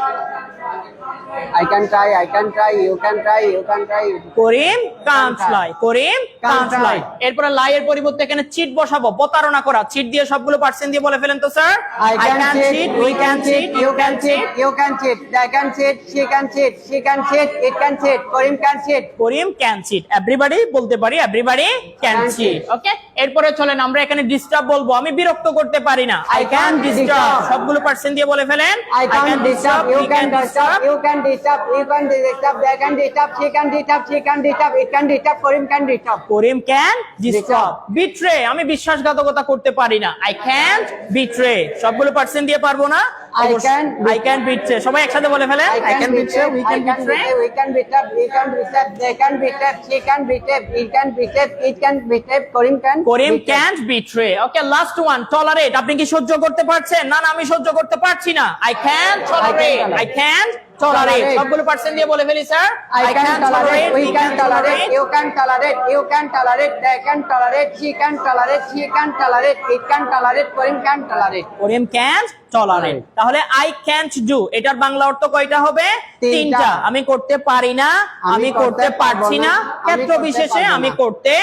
I can try, I can try, you can try, you can try. Karim can't lie, Karim can't lie. এরপরে lie এর পরিবর্তে এখানে চিট বসাবো, প্রতারণা করা। চিট দিয়ে সবগুলো পার্সেন্ট দিয়ে বলে ফেলেন তো sir. I can cheat, we can cheat, you can cheat, you can cheat, they can cheat, she can cheat, she can cheat, it can cheat, Karim can cheat. Karim can cheat, everybody বলতে পারি, everybody can Can cheat. cheat. Okay, এরপরে চলেন আমরা এখানে disturb বলবো, আমি বিরক্ত করতে পারি না, আই ক্যান ডিস্টার্ব। সবগুলো পার্সেন্ট দিয়ে বলে ফেলেন। I can disturb, you can disturb, you can disturb, you can disturb, they can disturb, she can disturb, she can disturb, it can disturb, Karim can disturb. Karim can disturb. Betray, আমি বিশ্বাসঘাতকতা করতে পারি না, I can't betray. সবগুলো percent দিয়ে পারবো না। I can I can betray, সবাই একসাথে বলে ফেলেন। I can betray, betray, we I can can betray, betray, we can betray, we can betray, they can betray, she can betray, it can betray, it can betray, Karim can Karim betray. Can't betray. Okay, last one, tolerate. আপনি কি সহ্য করতে পারছেন? না না, আমি সহ্য করতে পারছি না, I can tolerate, I can tolerate. সবগুলো পার্সেন্ট দিয়ে বলে ফেলি sir. I can tolerate, we can tolerate, you can tolerate, you can tolerate, they can tolerate, she can tolerate, she can tolerate, it can tolerate, Karim can tolerate. Karim can tolerate. তাহলে I can't do, এটার বাংলা অর্থ কয়টা হবে? তিনটা। আমি করতে পারি না, আমি করতে পারছি না, ক্ষেত্র বিশেষে আমি করতে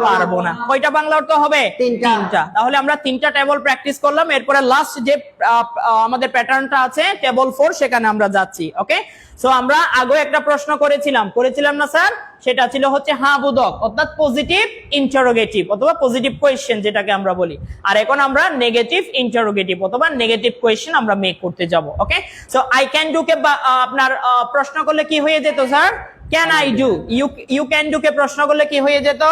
পারবো না। কয়টা বাংলা অর্থ হবে? তিনটা। তাহলে আমরা তিনটা টেবল প্র্যাকটিস করলাম। এরপরে লাস্ট যে আমাদের প্যাটার্নটা আছে টেবল 4, সেখানে আমরা যাচ্ছি। ওকে, সো আমরা আগে একটা প্রশ্ন করেছিলাম না স্যার? সেটা ছিল হচ্ছে হ্যাঁ বোধক, অর্থাৎ পজিটিভ ইন্টারোগেটিভ অথবা পজিটিভ কোয়েশ্চেন যেটাকে আমরা বলি। আর এখন আমরা নেগেটিভ ইন্টারোগেটিভ অথবা নেগেটিভ কোয়েশ্চেন আমরা মেক করতে যাব। Okay, so I can do কে আপনার প্রশ্ন করলে কি হয়ে যেত sir? Can I do. You can do কে প্রশ্ন করলে কি হয়ে যেত?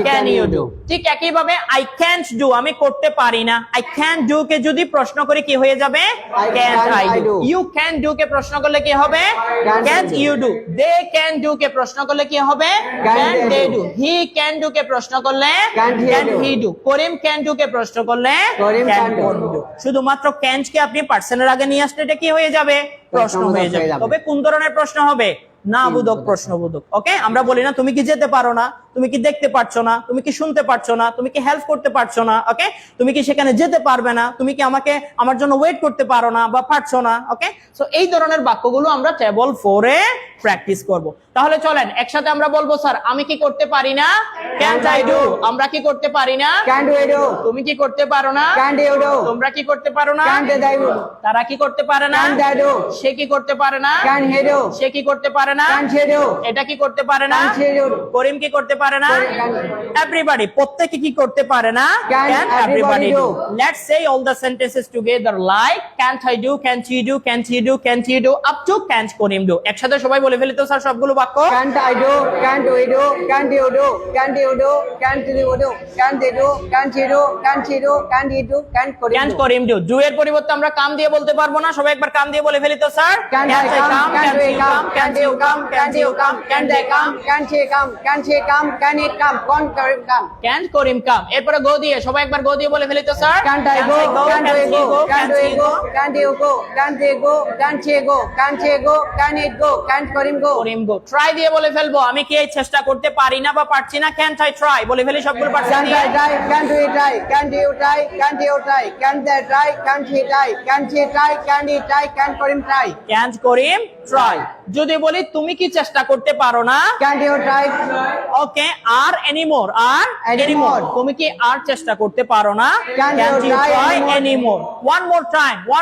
Can you do. ঠিক একই ভাবে আই ক্যান্ট ডু, আমি করতে পারি না, আই ক্যান ডু কে যদি প্রশ্ন করে কি হয়ে যাবে? Can't I do. You can do কে প্রশ্ন করলে কি হবে? Can't you do. They can do কে প্রশ্ন করলে কি হবে? Can they do. He can do কে প্রশ্ন করলে can he do. Karim can do কে প্রশ্ন করলে ক্যান করিম ডু। শুধুমাত্র ক্যান্ট কে আপনি পার্সনের আগে নিয়ে আসলে এটা কি হয়ে যাবে? প্রশ্ন হয়ে যাবে। তবে কোন ধরনের প্রশ্ন হবে? না বোধক, প্রশ্নবোধক। ওকে, আমরা বলি না তুমি কি যেতে পারো না, তুমি কি দেখতে পারছো না, তুমি কি শুনতে পারছো না, তুমি কি হেল্প করতে পারছো না, ওকে, তুমি কি সেখানে যেতে পারবে না, তুমি কি আমার জন্য ওয়েট করতে পারো না বা পারছো না। ওকে, সো এই ধরনের বাক্যগুলো আমরা টেবল 4 এ প্র্যাকটিস করব। তাহলে চলেন একসাথে আমরা বলবো স্যার আমি কি করতে পারি না? Can't I do. আমরা কি করতে পারি না? Can't we do? তুমি কি করতে পারো না? Can't you do? তোমরা কি করতে পারো না? Can't they do? তারা কি করতে পারে না? Can't they do? সে কি করতে পারে না? Can't he do? সে কি করতে পারে না? Can't she do? এটা কি করতে পারে না? Can't she do? করিম কি করতে পারে না? এভরিবডি, প্রত্যেকে কি করতে পারে না? Can everybody do? Let's say all the sentences together like can't I do, can't he do, can't he do, can't he do up to can't Karim do। একসাথে সবাই বলে ফেলি তো স্যার সবগুলো বাক্য। Can't I do? Can't we do? Can't you do? Can't you do? Can't you do? Can't they do? Can't she do? Can't she do? Can't he do? Can't Karim can't do? Karim do. Do এর পরিবর্তে আমরা কাম দিয়ে বলতে পারবো না, সবাই একবার কাম দিয়ে বলে ফেলি তো sir. Can't I come? Can't we come? Can't you come? Can't you come? Can't they come? Can't she come? come? Can it come? Can't Karim come? Can't Karim come. এরপরে গো দিয়ে সবাই একবার গো দিয়ে বলে ফেলি তো sir. Can't I go? Can't we go? Can't we go? Can't you go? Can't they go? Can't she go? Can't she go? Can it go? Can't Karim go? Karim go. Try দিয়ে বলে ফেলবো, আমি কি এই চেষ্টা করতে পারি না বা পারছি না, ক্যান্ট আই ট্রাই বলে ফেলি সবগুলো পারছেন Can't দিয়ে। I try? Can't we try? Can't you try? Can't you try? Can't they try? Can't he try? Can't she try? Can't he try? Can't Karim try? Can't Karim try. যদি বলি তুমি কি চেষ্টা করতে পারো না, Can't you try? ওকে, আর anymore, আর Anymore. এনিমোর, তুমি কি আর চেষ্টা করতে পারো না, Can't can't you you try try anymore? Anymore. One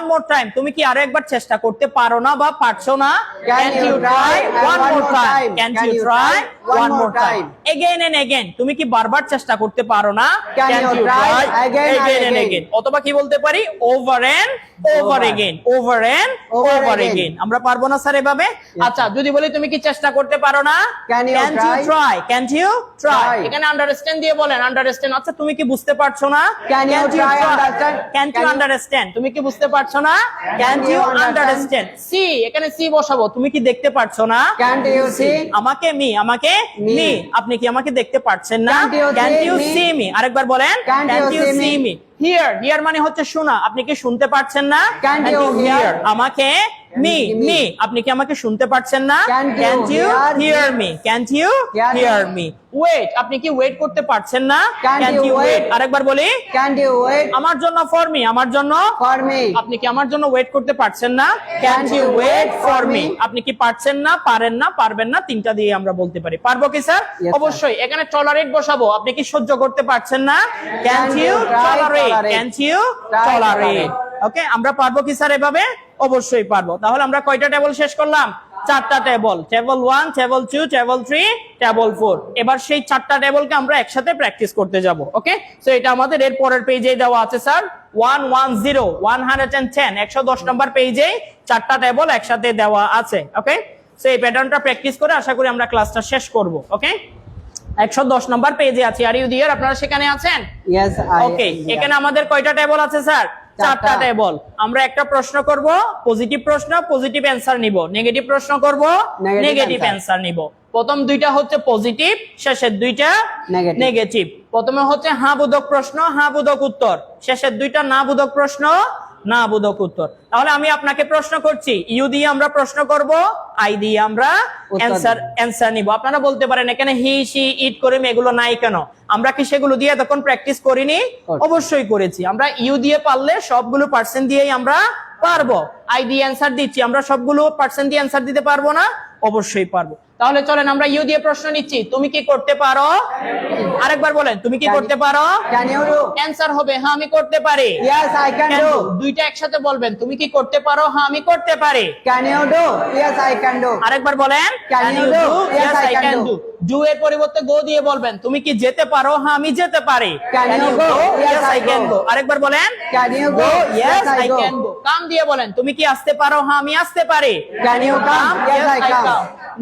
more time, তুমি কি আরো একবার চেষ্টা করতে পারো না বা পারছো না, can't you try one more time, can't you try one more time. Again and again, তুমি কি বারবার চেষ্টা করতে পারো না, Can can't you you try try again and again and again? Again. অথবা কি বলতে পারি, over and over again, over and Over over again. Again. আমরা পারবো না স্যার এভাবে? আচ্ছা, যদি বলি তুমি কি চেষ্টা করতে পারো না, Can you can't you try? Try, can't you try. Try. এখানে আন্ডারস্ট্যান্ড দিয়ে বলেন, আন্ডারস্ট্যান্ড। আচ্ছা, তুমি কি বুঝতে পারছো না, Can you try understand? Can't you Can you- understand, তুমি কি বুঝতে পারছো না, can't you you understand? Understand. See, এখানে সি বসাবো, তুমি কি দেখতে পারছো না, Can't you see? আমাকে মি, আমাকে Me. মি, আপনি কি আমাকে দেখতে পাচ্ছেন না, Can't you can't see you me? See me. আরেকবার বলেন, Can't can't you you see see me? Me. Here, here মানে হচ্ছে শোনা, আপনি কি শুনতে পাচ্ছেন না, Can't you hear? আমাকে মি, Me. মি, আপনি কি আমাকে শুনতে পাচ্ছেন না, Can't you can't you hear hear me, can't you Hear me? Hear me. Wait, আপনি কি ওয়েট করতে পারছেন না, Can't can't you you wait. wait? আরেকবার বলি, Can't you wait আমার জন্য, ফর মি, আমার জন্য, for me? আপনি কি আমার জন্য ওয়েট করতে পারছেন না, can't you wait for me. আপনি কি পারছেন না, পারেন না, পারবেন না, তিনটা দিয়ে আমরা বলতে পারি। পারবো কি স্যার? Yes, sir. অবশ্যই। এখানে টলারেট বসাবো, আপনি কি সহ্য করতে পারছেন না, can't Can you you try tolerate, tolerate? Can't you Try tolerate. tolerate. Okay, আমরা পারবো কি স্যার এভাবে? অবশ্যই পারবো। তাহলে আমরা কয়টা টেবল শেষ করলাম? চারটা table. Table 1, table 2, table 3, table 4। এবার সেই চারটা টেবলকে আমরা একসাথে প্র্যাকটিস করতে যাব। ওকে, সো এটা আমাদের এর পরের পেজে দেওয়া আছে স্যার। 110, 110, 110 নম্বর পেজে চারটা টেবল একসাথে দেওয়া আছে। ওকে, সো এই প্যাটার্নটা প্র্যাকটিস করে আশা করি আমরা ক্লাসটা শেষ করব। ওকে, 110 নম্বর পেজে আছে। আর ইউ দিয়ার, আপনারা সেখানে আছেন? Yes, I. ওকে, এখানে আমাদের কয়টা টেবল আছে স্যার? চারটা টেবল। আমরা একটা প্রশ্ন করব, পজিটিভ প্রশ্ন, পজিটিভ অ্যানসার নিব। নেগেটিভ প্রশ্ন করব, Negative নেগেটিভ answer. অ্যানসার নিব। প্রথম দুইটা হচ্ছে পজিটিভ, শেষের দুইটা Negative. নেগেটিভ। প্রথমে হচ্ছে হ্যাঁ বোধক প্রশ্ন, হ্যাঁ বোধক উত্তর। শেষের দুইটা না বোধক প্রশ্ন, না বোধক উত্তর। তাহলে আমি আপনাকে প্রশ্ন করছি, ইউ দিয়ে আমরা প্রশ্ন করব, আই দিয়ে আমরা অ্যানসার নিব। আপনারা বলতে পারেন এখানে হি, সি, ইট, করিম এগুলো নাই কেন? আমরা কি সেগুলো দিয়ে তখন প্র্যাকটিস করিনি? অবশ্যই করেছি। আমরা ইউ দিয়ে পারলে সবগুলো পার্সেন্ট দিয়েই আমরা পারবো। আই দিয়ে অ্যানসার দিচ্ছি, আমরা সবগুলো পার্সেন্ট দিয়ে অ্যানসার দিতে পারবো না? অবশ্যই পারবো। তাহলে চলেন আমরা ইউ দিয়ে প্রশ্ন নিচ্ছি, তুমি কি করতে পারো? আরেকবার বলেন, তুমি কি করতে পারো? Can you do? অ্যানসার হবে হ্যাঁ আমি করতে পারি। Yes, I can Can do. do, দুইটা একসাথে বলবেন, তুমি কি করতে পারো? হ্যাঁ আমি করতে পারি। Can you do? Yes, I can do. আরেকবার বলেন, Can you do? Yes, I can do. Do এর পরিবর্তে গো দিয়ে বলবেন, তুমি কি যেতে পারো? হ্যাঁ আমি যেতে পারি। Can you go? Yes, I can go. আরেকবার বলেন, Can you go? Yes, I go. can go. কাম দিয়ে বলেন, তুমি কি আসতে পারো? হ্যাঁ আমি আসতে পারি। Can you come? Yes, I come.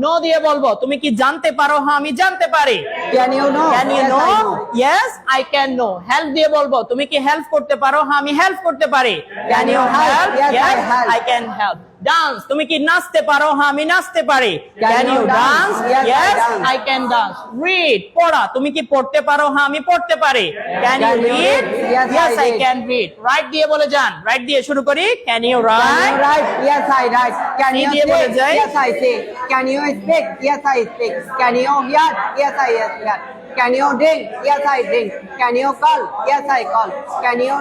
No দিয়ে বলবো, তুমি কি জানতে পারো? হ্যাঁ আমি জানতে পারি। Can you know? Can you Yes, know? I know. Yes, I can know. Help দিয়ে বলবো, তুমি কি হেল্প করতে পারো? হ্যাঁ আমি হেল্প করতে পারি। Can you help? Yes, I help. I can help. Dance, তুমি কি নাচতে পারো? হ্যাঁ আমি নাচতে পারি। Can you dance? Yes, I Yes, dance. I can dance. Read, পড়া, তুমি কি পড়তে পারো? হ্যাঁ আমি পড়তে পারি। Can you Can you read? read? Yes, I I read. can read. Right দিয়ে বলে যান, রাইট দিয়ে শুরু করি। Can you Can write? you write? Yes, I write. Can See you দিয়ে বলে speak? যাই। Yes, I say. Can you speak? Yes, I speak. Can you hear? Yes, I hear. Can you drink? Yes, I drink. Can you call? Yes, I call. Can you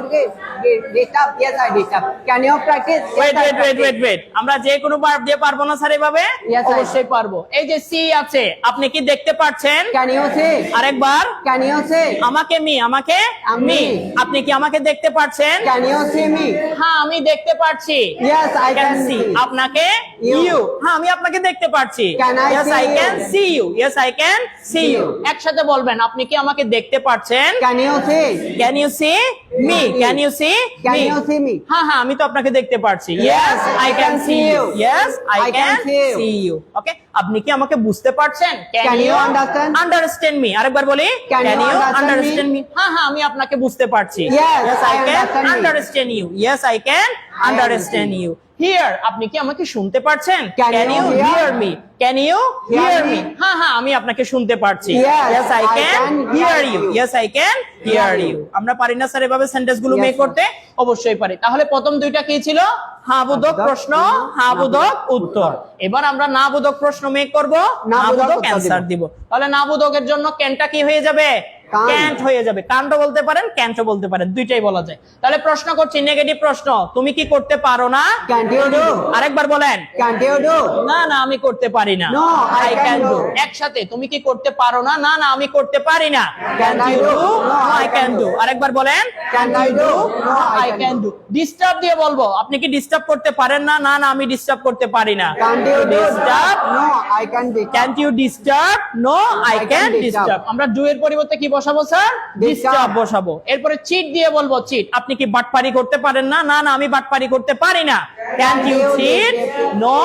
disturb? Yes, I disturb. Can you practice? Yes, Wait, I wait, wait, practice. wait, wait. আমরা যে কোনো verb দিয়ে পারবো না sir এভাবে? Yes, I অবশ্যই পারবো। এই যে সি আছে, আপনি কি দেখতে পাচ্ছেন? Can you see? আরেকবার, Can you see? আমাকে মি, আমাকে আমি। মি, আপনি কি আমাকে দেখতে পাচ্ছেন? Can you see me? হ্যাঁ আমি দেখতে পাচ্ছি। Yes, I can can see. see. আপনাকে You. you, হ্যাঁ আমি আপনাকে দেখতে পাচ্ছি। Can I Yes, see I you? can see you. Yes, I can see you. you. একসাথে বলবেন, আপনি কি আমাকে দেখতে পাচ্ছেন? Can you see? Can you see me? Can you see Can me? you see me? হ্যাঁ হ্যাঁ আমি তো আপনাকে দেখতে পাচ্ছি। Yes, Yes, I can see you. Yes, I I can can see you. see you. Okay, আপনি কি আমাকে বুঝতে পারছেন? Can you understand? Understand me? আরেকবার বলি, Can you understand me? হ্যাঁ হ্যাঁ আমি আপনাকে বুঝতে পারছি। Yes, Yes, I I can understand me. understand you. Yes, I can understand you. Hear, আপনি কি আমাকে শুনতে পারছেন? Can can you you hear? Hear me? Can you Hear hear me? me? হ্যাঁ হ্যাঁ, আমি আপনাকে শুনতে পারছি। Yes, yes I I can can hear hear you. you. Yes I can hear you. আমরা পারি না স্যার এভাবে সেন্টেন্স গুলো Yes, মেক sir. করতে? অবশ্যই পারি। তাহলে প্রথম দুইটা কি ছিল? হ্যাঁ বোধক বোধক প্রশ্ন, প্রশ্ন, হ্যাঁ না বোধক বোধক উত্তর। এবার আমরা না বোধক প্রশ্ন মেক করব, না না বোধক বোধক উত্তর অ্যান্সার দিব। দিব। তাহলে না বোধকের জন্য ক্যানটা কি হয়ে যাবে? Can't। ক্যান্ট হয়ে যাবে। কান্টও বলতে পারেন, ক্যান্টও বলতে পারেন, দুইটাই বলা যায়। তাহলে প্রশ্ন করছি, নেগেটিভ প্রশ্ন, তুমি কি করতে পারো না? Can't you do? আরেকবার বলেন। Can't you do? না না, আমি করতে পারি না। No, I I can can do। do। একসাথে, তুমি কি করতে পারো না? না না, আমি করতে পারি না। Can I you do? do? No, No, I I can can do। do। আরেকবার বলেন। Can I you do? No, I can do। Disturb দিয়ে বলবো, আপনি কি ডিস্টার্ব করতে পারেন না? না না, আমি ডিস্টার্ব করতে পারি না। Can't you do? Disturb? No, I can be। Can't you disturb? No, I I can can disturb। disturb। আমরা ডু এর পরিবর্তে কি বসাবো স্যার? ডিস্টার্ব বসাবো। এরপরে চিট দিয়ে বলবো, চিট, আপনি কি বাটপারি করতে পারেন না? না না, আমি বাটপারি করতে পারি না। Can't you cheat? No,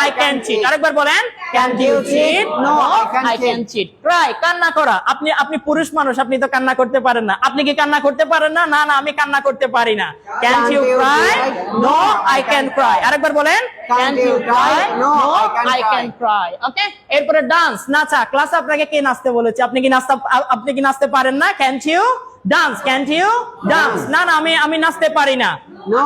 I can cheat। আরেকবার বলেন। Can't you cheat? No, I can cheat। Cry, কান্না করা, আপনি পুরুষ মানুষ, আপনি তো কান্না করতে পারেন না। আপনি কি কান্না করতে পারেন না? না না, আমি কান্না করতে পারি না। Can't you cry? No, I can cry। আরেকবার বলেন। Can't you cry? No, I can cry। ওকে, এরপরে ডান্স, নাচা। ক্লাসে আপনাকে কে নাচতে বলেছে? আপনি কি নাচতে পারেন না? Can't you dance? Can't you dance? না না, আমি নাচতে পারি না। No,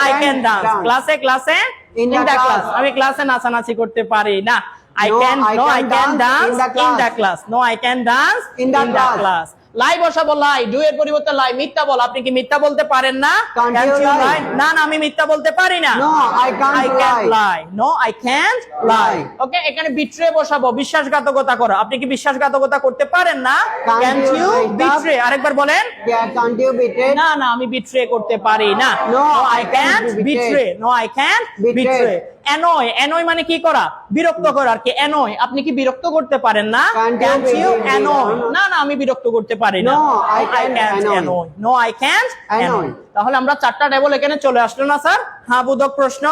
I can dance। ক্লাসে In the class। আমি ক্লাসে নাচানাচি করতে পারি না। I No, can dance in the class। No, I can dance In the class। লাই বসাবো, লাই, ডু এর পরিবর্তে লাই। মিথ্যা বল, আপনি কি মিথ্যা বলতে পারেন না? Can't you lie? না না, আমি মিথ্যা বলতে পারি না। No, I can't lie। No, I can't lie। Lie। ওকে, এখানে বিট্রে বসাবো, বিশ্বাসঘাতকতা করো। আপনি কি বিশ্বাসঘাতকতা করতে পারেন না? Can't Can't you you write up? betray? আরেকবার বলেন। Yeah, can't you betray? না না, আমি বিট্রে করতে পারি না। No, I can't be betrayed। betray। No, I can't Betrayed। betray। annoy মানে কি করা? বিরক্ত করা আর কি। annoy, আপনি কি বিরক্ত করতে পারেন না? Can't you Can't you be- annoy? না না, আমি বিরক্ত করতে পারি না। No, I can't can't annoy। No, I can't Annoy। annoy। তাহলে আমরা চারটা টেবল এখানে চলে আসলো না স্যার? হ্যাঁ বোধক প্রশ্ন,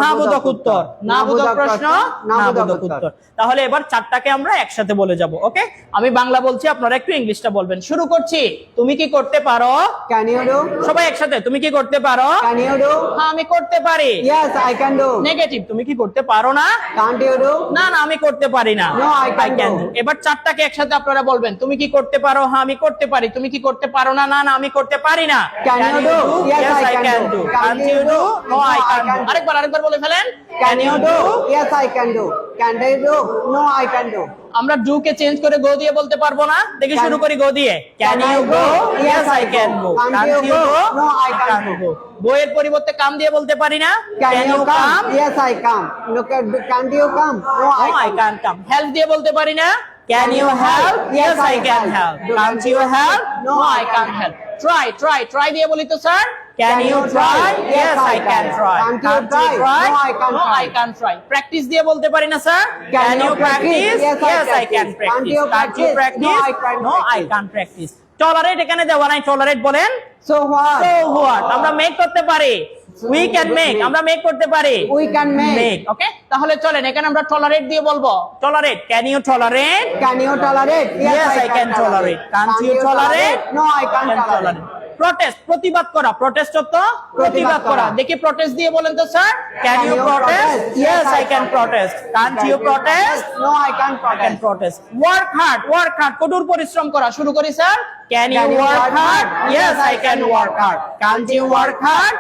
হ্যাঁ বোধক উত্তর, না বোধক প্রশ্ন, না বোধক উত্তর। তাহলে এবার চারটাকে আমরা একসাথে বলে যাব। ওকে, আমি বাংলা বলছি, আপনারা একটু ইংলিশটা বলবেন। শুরু করছি। তুমি কি করতে পারো? Can you do? সবাই একসাথে, তুমি কি করতে পারো? Can you do? হ্যাঁ, আমি করতে পারি। Yes, I can do। Negative, তুমি কি করতে পারো না? Can't you do? না না, আমি করতে পারি না। No, I can do। এবার চারটাকে একসাথে আপনারা বলবেন। তুমি কি করতে পারো? হ্যাঁ, আমি করতে পারি। তুমি কি করতে পারো না? না না, আমি করতে পারি না। Can you do? Yes, I can do। Can't you do? No, I can do। আরেকবার বলে ফেলেন। Can you do? Yes, I can do। Can I do? No, I can do। আমরা ডু কে চেঞ্জ করে গো দিয়ে বলতে পারবো না? দেখি, শুরু করি গো দিয়ে। Can you go? Yes, I can go। Can't you go? No, I can't go। গো এর পরিবর্তে কাম দিয়ে বলতে পারি না? Can you come? Yes, I come। Look at, can't you come? No, No, I I can't। can't come। Help দিয়ে বলতে পারি না? Can you help? Yes, I can help। Can't you help? No, I can't help। Try দিয়ে বলি তো sir? Can you try? Yes, I can try। Can't you try? No, I can't No, I try। can't try। Practice দিয়ে বলতে পারি না sir? Can you practice? practice? Yes, I can can practice। Can't you Can't you practice? practice? No, I can't No, I practice। can't practice। Tolerate এখানে দেওয়া নাই, tolerate বলেন। So what? So what? আমরা make করতে পারি। We can make, আমরা make করতে পারি। We can make। ওকে, তাহলে চলেন এখানে আমরা tolerate দিয়ে bolo। Tolerate, can you tolerate? Can you tolerate? Yes, I can tolerate। Can't you tolerate? No, I can't Can tolerate। Protest, প্রতিবাদ করা। Protest অর্থ প্রতিবাদ করা। দেখি protest দিয়ে বলেন তো sir. Can you protest? Yes, I can protest। Can't you protest? No, I can't I can protest। protest। Work hard, কঠোর পরিশ্রম করা। শুরু করি sir. Can you work hard? Yes, I can work hard। Can't you work hard?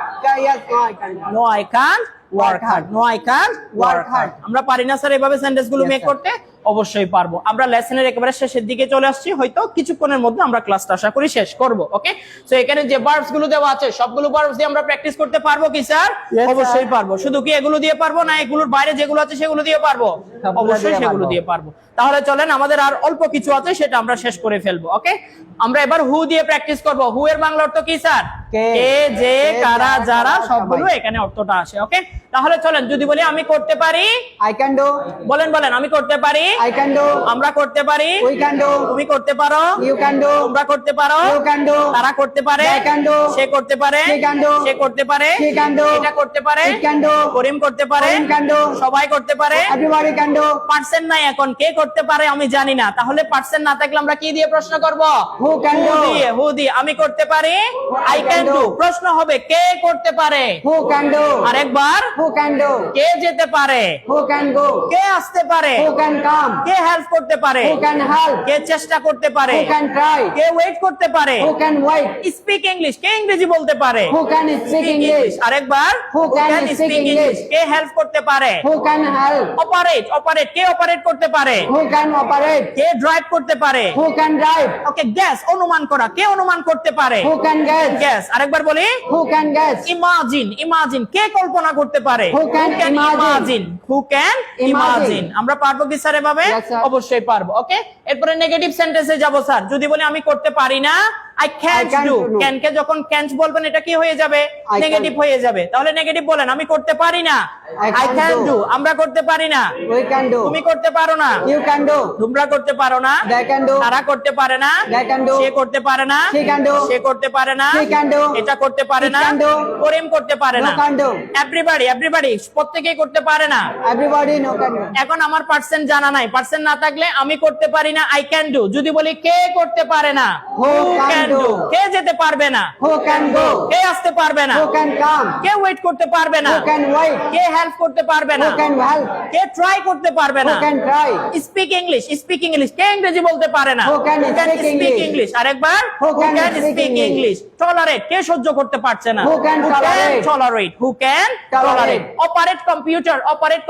Yes, no, I can't। No, I can't work hard। No, I can't work hard। আমরা পারি না sir এভাবে sentence গুলো Yes, মেক sir। করতে? অবশ্যই পারবো। আমরা লেসনের একেবারে শেষের দিকে চলে আসছি, হয়তো কিছুক্ষণের মধ্যে আমরা ক্লাসটা আশা করি শেষ করব। ওকে, সো এখানে যে ভার্বস গুলো দেওয়া আছে সবগুলো ভার্বস দিয়ে আমরা প্র্যাকটিস করতে পারবো কি স্যার? Yes, অবশ্যই sir। পারবো। শুধু কি এগুলো দিয়ে পারবো না এগুলোর বাইরে যেগুলো আছে সেগুলো দিয়ে পারবো? সবগুলো অবশ্যই দিয়ে সেগুলো পারবো। দিয়ে পারবো। তাহলে চলেন, আমাদের আর অল্প কিছু আছে, সেটা আমরা শেষ করে ফেলবো। ওকে, আমরা এবার হু দিয়ে প্র্যাকটিস করব। হু এর বাংলা অর্থ কি স্যার? কে, কে, যে, কে, কারা, যারা, যারা, সবাই। সবগুলো এখানে অর্থটা আসে। ওকে, তাহলে চলেন যদি বলি আমি করতে পারি, I can do, বলেন বলেন আমি করতে পারি, I can do, আমরা করতে পারি, we can do, তুমি করতে পারো, you can do, তোমরা করতে পারো, you can do, তারা করতে পারে, they can do, সে করতে পারে, she can do, সে করতে পারে, she can do, এটা করতে পারে, it can do, করিম করতে পারে, Karim can do, সবাই করতে পারে। everybody can do, পার্সেন্ট নাই এখন, কে করতে পারে আমি জানি না, তাহলে পার্সেন্ট না থাকলে আমরা কি দিয়ে প্রশ্ন করব? who can do, হু দিয়ে আমি করতে পারি, I can can do। Do. প্রশ্ন হবে কে করতে পারে, who can do, আরেকবার who can do, কে যেতে পারে, who can go, কে আসতে পারে, who can come, K help করতে পারে, who can help, কে চেষ্টা করতে পারে, who can try, কে ওয়েট করতে পারে, who can wait, speak English, কে ইংরেজি বলতে পারে, who can speak English, আরেকবার Who can speak English? K help করতে পারে, who can help, operate K operate করতে পারে, who can operate, K drive করতে পারে, who can drive, okay gas অনুমান করা, কে অনুমান করতে পারে, who can guess, গ্যাস আরেকবার বলি, who can guess, ইমাজিন কে কল্পনা করতে পারে, Who can imagine? Who can Imagine. Imagine. আমরা পারবো কি স্যার এভাবে? Yes, sir. অবশ্যই পারবো। ওকে, এরপরে নেগেটিভ সেন্টেন্সে যাব স্যার। যদি বলি আমি করতে পারি না, I can't can't do. do. Can কে যখন ক্যান্ট বলবেন এটা কি হয়ে যাবে? I negative can't. হয়ে যাবে। তাহলে নেগেটিভ বলেন আমি করতে পারি না, I I can't can do. Do. আমরা করতে পারি না, we can do, তুমি করতে পারো না, you can do, তোমরা করতে পারো না, they can do, তারা করতে পারে না, they can do, সে করতে পারে না, she can do, সে করতে পারে না, she can do, এটা করতে পারে it না, can do, করিম করতে পারে no না, can do, এভরিবডি প্রত্যেকেই করতে পারে না। everybody no can do, এখন আমার পার্সেন্ট জানা নাই, পার্সেন্ট না থাকলে আমি করতে পারি না, আই ক্যান ডু। যদি বলি কে করতে পারে না, Who can do? কে যেতে পারবে না, who can go, কে আসতে পারবে না, who can come, K wait করতে পারবে না, who can wait, K help করতে পারবে না, who can help, K try করতে পারবে who না, can try, স্পিক ইংলিশ কে ইংরেজি বলতে পারে না, Who can speak speak English? English আরেকবার, Who can speak speak English? English tolerate কে সহ্য করতে পারছে না, Who can tolerate? Tolerate who can Tolerate. Operate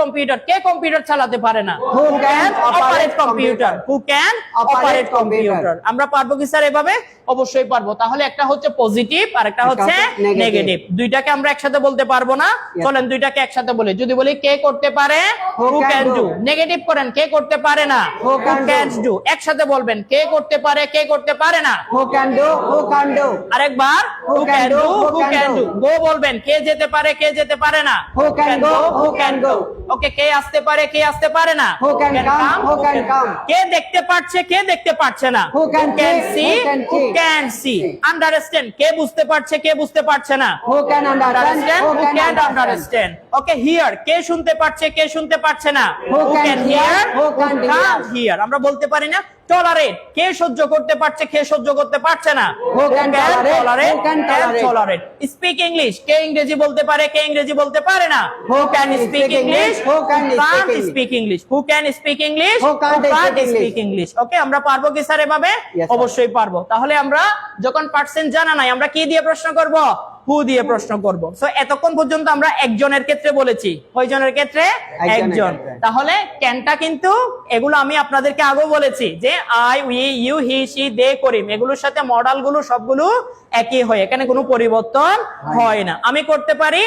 computer K computer চালাতে পারে না, Who can operate operate computer who can Operate operate computer? Computer. আমরা পারবো কি স্যার এভাবে? অবশ্যই পারবো। তাহলে একটা হচ্ছে পজিটিভ আর একটা হচ্ছে negative. নেগেটিভ, দুইটাকে আমরা একসাথে বলতে পারবো না। Yes. চলেন দুইটাকে একসাথে বলি। যদি বলি কে করতে পারে, Who who can can do? Do. Negative করেন কে করতে পারে না, Who can can do? Do. একসাথে বলবেন কে করতে পারে, কে করতে পারে না। who can do, who can do, আরেকবার Who can do? Who can do? গো বলবেন কে যেতে পারে, কে যেতে পারে না। Who can go? Who can go? ওকে, কে আসতে পারে, কে আসতে পারে না। Who can come? Who can come? কে দেখতে পারছে, কে দেখতে পারছে না। Who can see, see? Who can who see? can see? Understand কে বুঝতে পারছে, কে বুঝতে পারছে না। who can understand, understand, who who can can't understand, understand? Okay, hear কে শুনতে পারছে, কে শুনতে পারছে না। Who can hear? Who can can't hear? আমরা বলতে পারি না। টলারেট কে সহ্য করতে পারছে, কে সহ্য করতে পারছে না। Who can tolerate? Who can tolerate? Tolerate. Speak English কে ইংরেজি বলতে পারে, কে ইংরেজি বলতে পারে না। Who can speak English? Who can speak English? Speak English, who can speak English, Who can't speak speak English. Okay, আমরা পারবো কি স্যার এভাবে? Yes, sir. অবশ্যই পারবো। তাহলে আমরা যখন পার্সেন্ট জানা নাই আমরা কি দিয়ে প্রশ্ন করব? হু দিয়ে প্রশ্ন করব। সো এতক্ষণ পর্যন্ত আমরা একজনের ক্ষেত্রে বলেছি। কয়জনের ক্ষেত্রে? একজন। ক্ষেত্রে। তাহলে ক্যানটা কিন্তু এগুলো আমি আপনাদেরকে আগেও বলেছি যে I, we, you, he, she, they, Karim এগুলোর সাথে মডাল গুলো সবগুলো একই হয়, এখানে কোনো পরিবর্তন হয় না। আমি করতে পারি,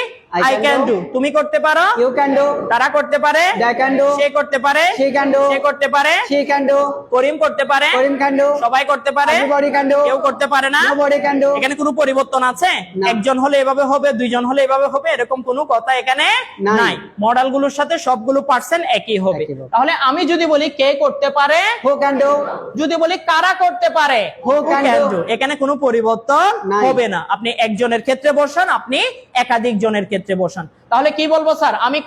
আই ক্যান ডু। তুমি করতে পারো, you can do, তারা করতে পারে, they can do, সে করতে পারে, she can do, সে করতে পারে, she can do, করিম করতে পারে, Karim can do, সবাই করতে পারে, everybody can do, কেউ করতে পারে না। nobody can do, এখানে কোনো পরিবর্তন আছে? না। একজন হলে এভাবে হবে, দুইজন হলে এভাবে হবে, এরকম কোনো কথা এখানে নাই। নাই। মডেল গুলোর সাথে সবগুলো পার্সেন্ট একই হবে। একই হবে। তাহলে আমি যদি বলি কে করতে পারে, who can do, যদি বলি কারা করতে পারে, Who can do? এখানে কোনো পরিবর্তন নাই। হবে না। আপনি একজনের ক্ষেত্রে বসান, আপনি একাধিক জনের ক্ষেত্রে বসান। তাহলে কি বলবো স্যার? আমি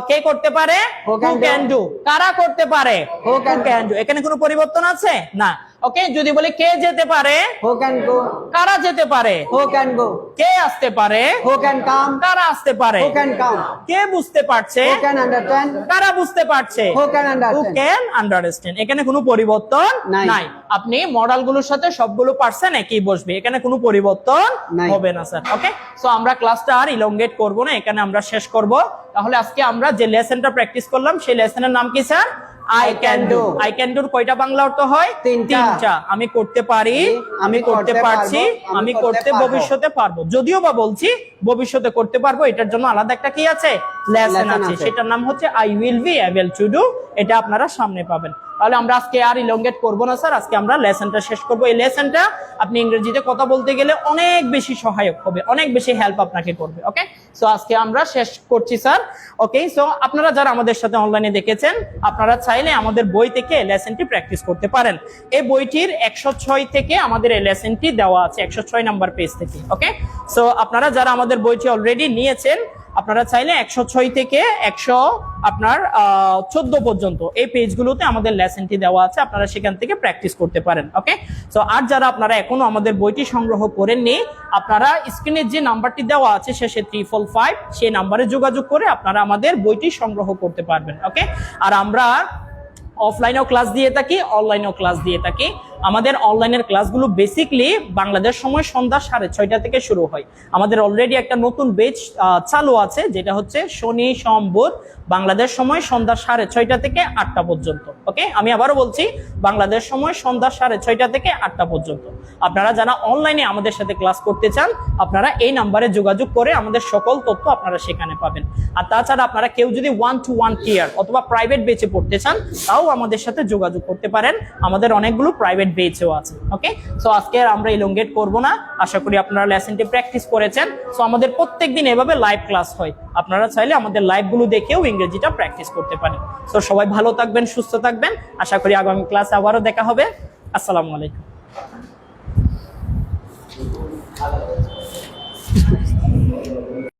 কে করতে পারে, Who can ক্যান ডু। কারা করতে পারে, Who can ডু। এখানে কোনো পরিবর্তন আছে না। ওকে, যদি বলি কে যেতে পারে, who can go, কারা যেতে পারে, who can go, কে আসতে পারে, who can come, কারা আসতে পারে, who can come, কে বুঝতে পারছে, who can understand, কারা বুঝতে পারছে, who can who understand, can understand। এখানে কোনো পরিবর্তন নাই। নাই। আপনি মডেল গুলোর সাথে সবগুলো পার্সন একই বসবে, এখানে কোনো পরিবর্তন নাই। হবে না স্যার। ওকে, সো আমরা ক্লাসটা আর ইলংগেট করব না, এখানে আমরা শেষ করব। তাহলে আজকে আমরা যে লেসনটা প্র্যাকটিস করলাম সেই লেসনের নাম কি স্যার? I can do. আই ক্যান ডুর কয়টা বাংলা অর্থ হয়? তিনটা। আমি করতে পারি, আমি করতে পারছি, আমি করতে ভবিষ্যতে পারবো। যদিও বা বলছি ভবিষ্যতে করতে পারবো, এটার জন্য আলাদা একটা কি আছে? লেসন আছে, সেটার নাম হচ্ছে I will be able to do. এটা আপনারা সামনে পাবেন। তাহলে আমরা আজকে আর ইলংগেট করব না স্যার, আজকে আমরা লেসনটা শেষ করব। এই লেসনটা আপনি ইংরেজিতে কথা বলতে গেলে অনেক বেশি সহায়ক হবে, অনেক বেশি হেল্প আপনাকে করবে। ওকে, সো আজকে আমরা শেষ করছি স্যার। ওকে, সো আপনারা যারা আমাদের সাথে অনলাইনে দেখেছেন, আপনারা চাইলে আমাদের বই থেকে লেসনটি প্র্যাকটিস করতে পারেন। এই বইটির 106 থেকে আমাদের এই লেসনটি দেওয়া আছে, 106 নাম্বার পেজ থেকে। ওকে, সো আপনারা যারা আমাদের বইটি অলরেডি নিয়েছেন, আপনারা চাইলে 106 থেকে 114 পর্যন্ত এই পেজগুলোতে আমাদের লেসনটি দেওয়া আছে, আপনারা সেখান থেকে প্র্যাকটিস করতে পারেন। ওকে, সো আর যারা আপনারা এখনো আমাদের বইটি সংগ্রহ করেননি, আপনারা স্ক্রিনে যে নাম্বারটি দেওয়া আছে শেষে 345, সেই নাম্বারে যোগাযোগ করে আপনারা আমাদের বইটি সংগ্রহ করতে পারবেন। ওকে, আর আমরা অফলাইনেও ক্লাস দিয়ে থাকি, অনলাইনেও ক্লাস দিয়ে থাকি। আমাদের অনলাইনের ক্লাসগুলো বেসিকলি বাংলাদেশ সময় সন্ধ্যা 6:30 থেকে শুরু হয়। আমাদের অলরেডি একটা নতুন বেচ চালু আছে, যেটা হচ্ছে শনি সোম বুধ বাংলাদেশ সময় সন্ধ্যা 6:30 থেকে 8টা পর্যন্ত। ওকে, আমি আবারও বলছি, বাংলাদেশ সময় সন্ধ্যা 6:30 থেকে 8টা পর্যন্ত। আপনারা যারা অনলাইনে আমাদের সাথে ক্লাস করতে চান, আপনারা এই নাম্বারে যোগাযোগ করে আমাদের সকল তথ্য আপনারা সেখানে পাবেন। আর তাছাড়া আপনারা কেউ যদি 1-to-1 টিয়ার অথবা প্রাইভেট বেচে পড়তে চান, তাও আমাদের সাথে যোগাযোগ করতে পারেন। আমাদের অনেকগুলো প্রাইভেট বেচও আছে। ওকে, সো আজকে আমরা ইলংগেট করব না, আশা করি আপনারা লেসনটি প্র্যাকটিস করেছেন। সো আমাদের প্রত্যেকদিন এভাবে লাইভ ক্লাস হয়, আপনারা চাইলে আমাদের লাইভগুলো দেখেও ইংরেজিটা প্র্যাকটিস করতে পারেন। সো সবাই ভালো থাকবেন, সুস্থ থাকবেন, আশা করি আগামী ক্লাসে আবারও দেখা হবে। আসসালামু আলাইকুম।